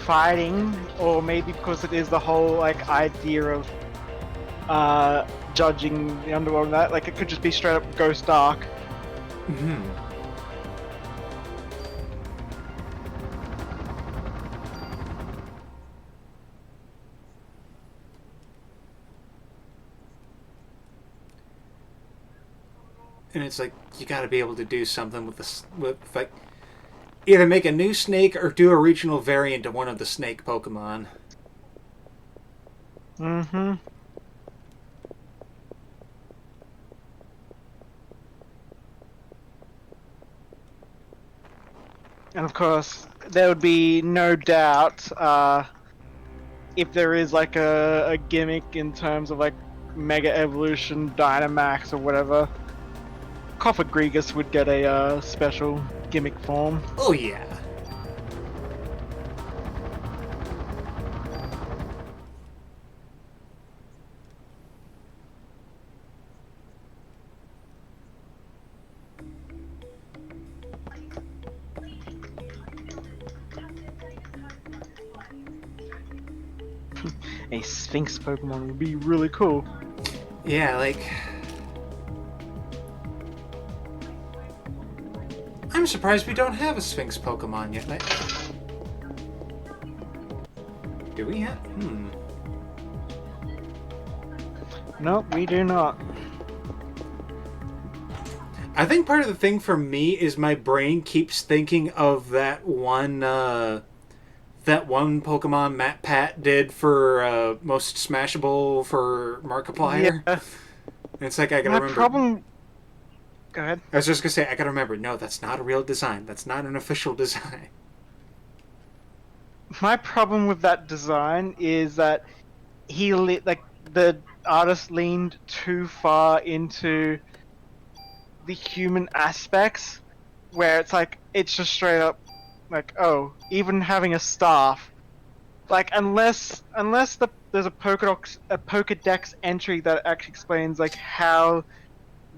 fighting, or maybe because it is the whole like idea of judging the underworld and that, like it could just be straight up ghost dark. Mm-hmm. And it's like you got to be able to do something with like either make a new snake or do a regional variant of one of the snake Pokemon. Mm-hmm. And of course, there would be no doubt if there is like a gimmick in terms of like Mega Evolution, Dynamax, or whatever. Cofagrigus would get a special gimmick form. Oh yeah. A Sphinx Pokemon would be really cool. Yeah, like I'm surprised we don't have a Sphinx Pokemon yet. Do we have? Nope, we do not. I think part of the thing for me is my brain keeps thinking of that one Pokemon Matt Pat did for most smashable for Markiplier. Yeah. It's like I gotta My remember. problem. Go ahead. I was just gonna say I gotta remember. No, that's not a real design. That's not an official design. My problem with that design is that like the artist leaned too far into the human aspects, where it's like it's just straight up like, oh, even having a staff, like unless there's a Pokedex entry that actually explains like how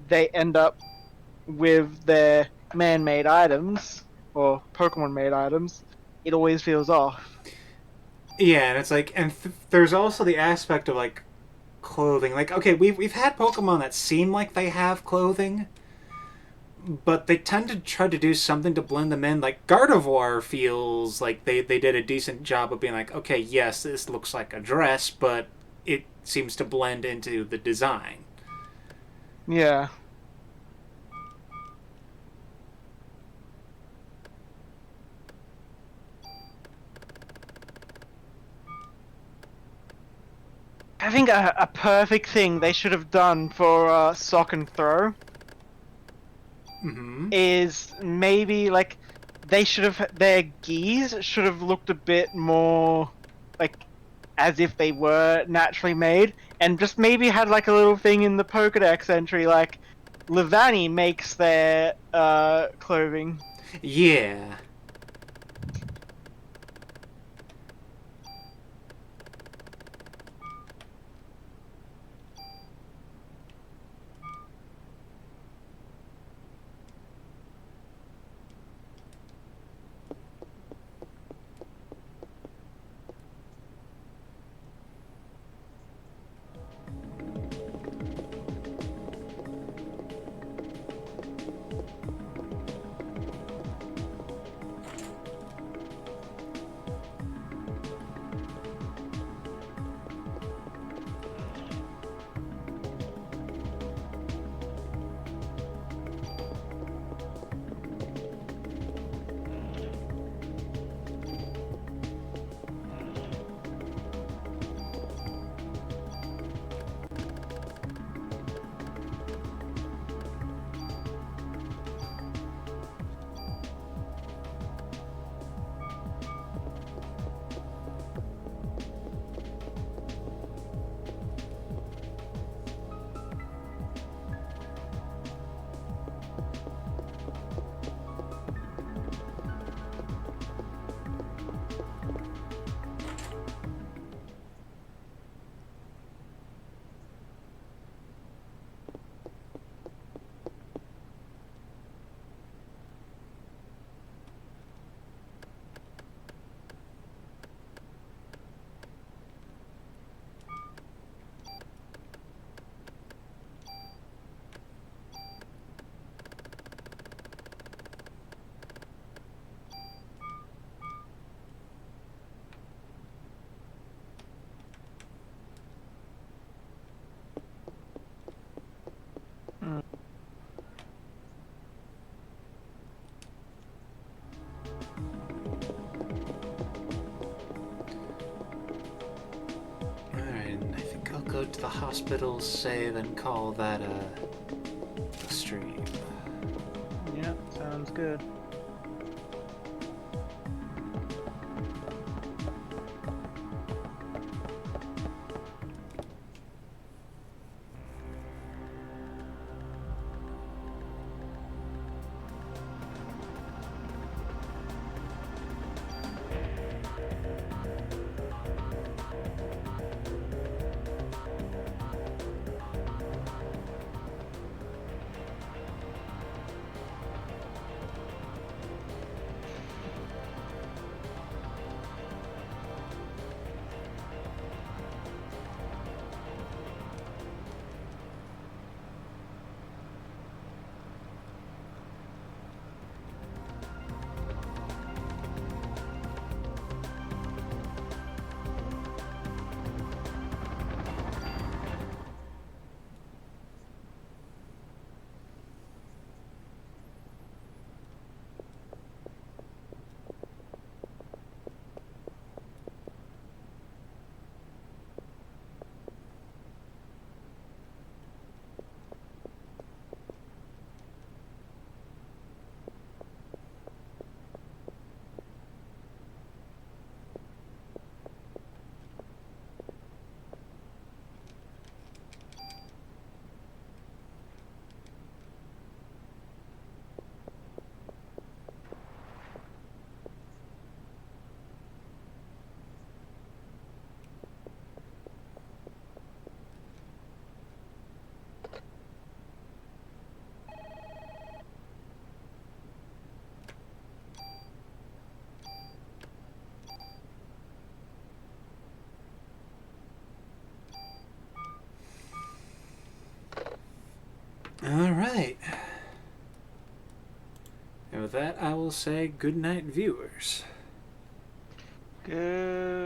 they end up with their man-made items or Pokemon-made items, it always feels off. Yeah, and it's like, and there's also the aspect of like clothing. Like, okay, we've had Pokemon that seem like they have clothing, but they tend to try to do something to blend them in. Like Gardevoir feels like they did a decent job of being like, okay, yes, this looks like a dress, but it seems to blend into the design. Yeah. I think a perfect thing they should have done for Sock and Throw is maybe like they should have their geese should have looked a bit more like as if they were naturally made, and just maybe had like a little thing in the Pokedex entry like Levani makes their clothing. Yeah. it to the hospital, save, and call that a stream. Yeah, sounds good. All right. And with that, I will say good night, viewers. Good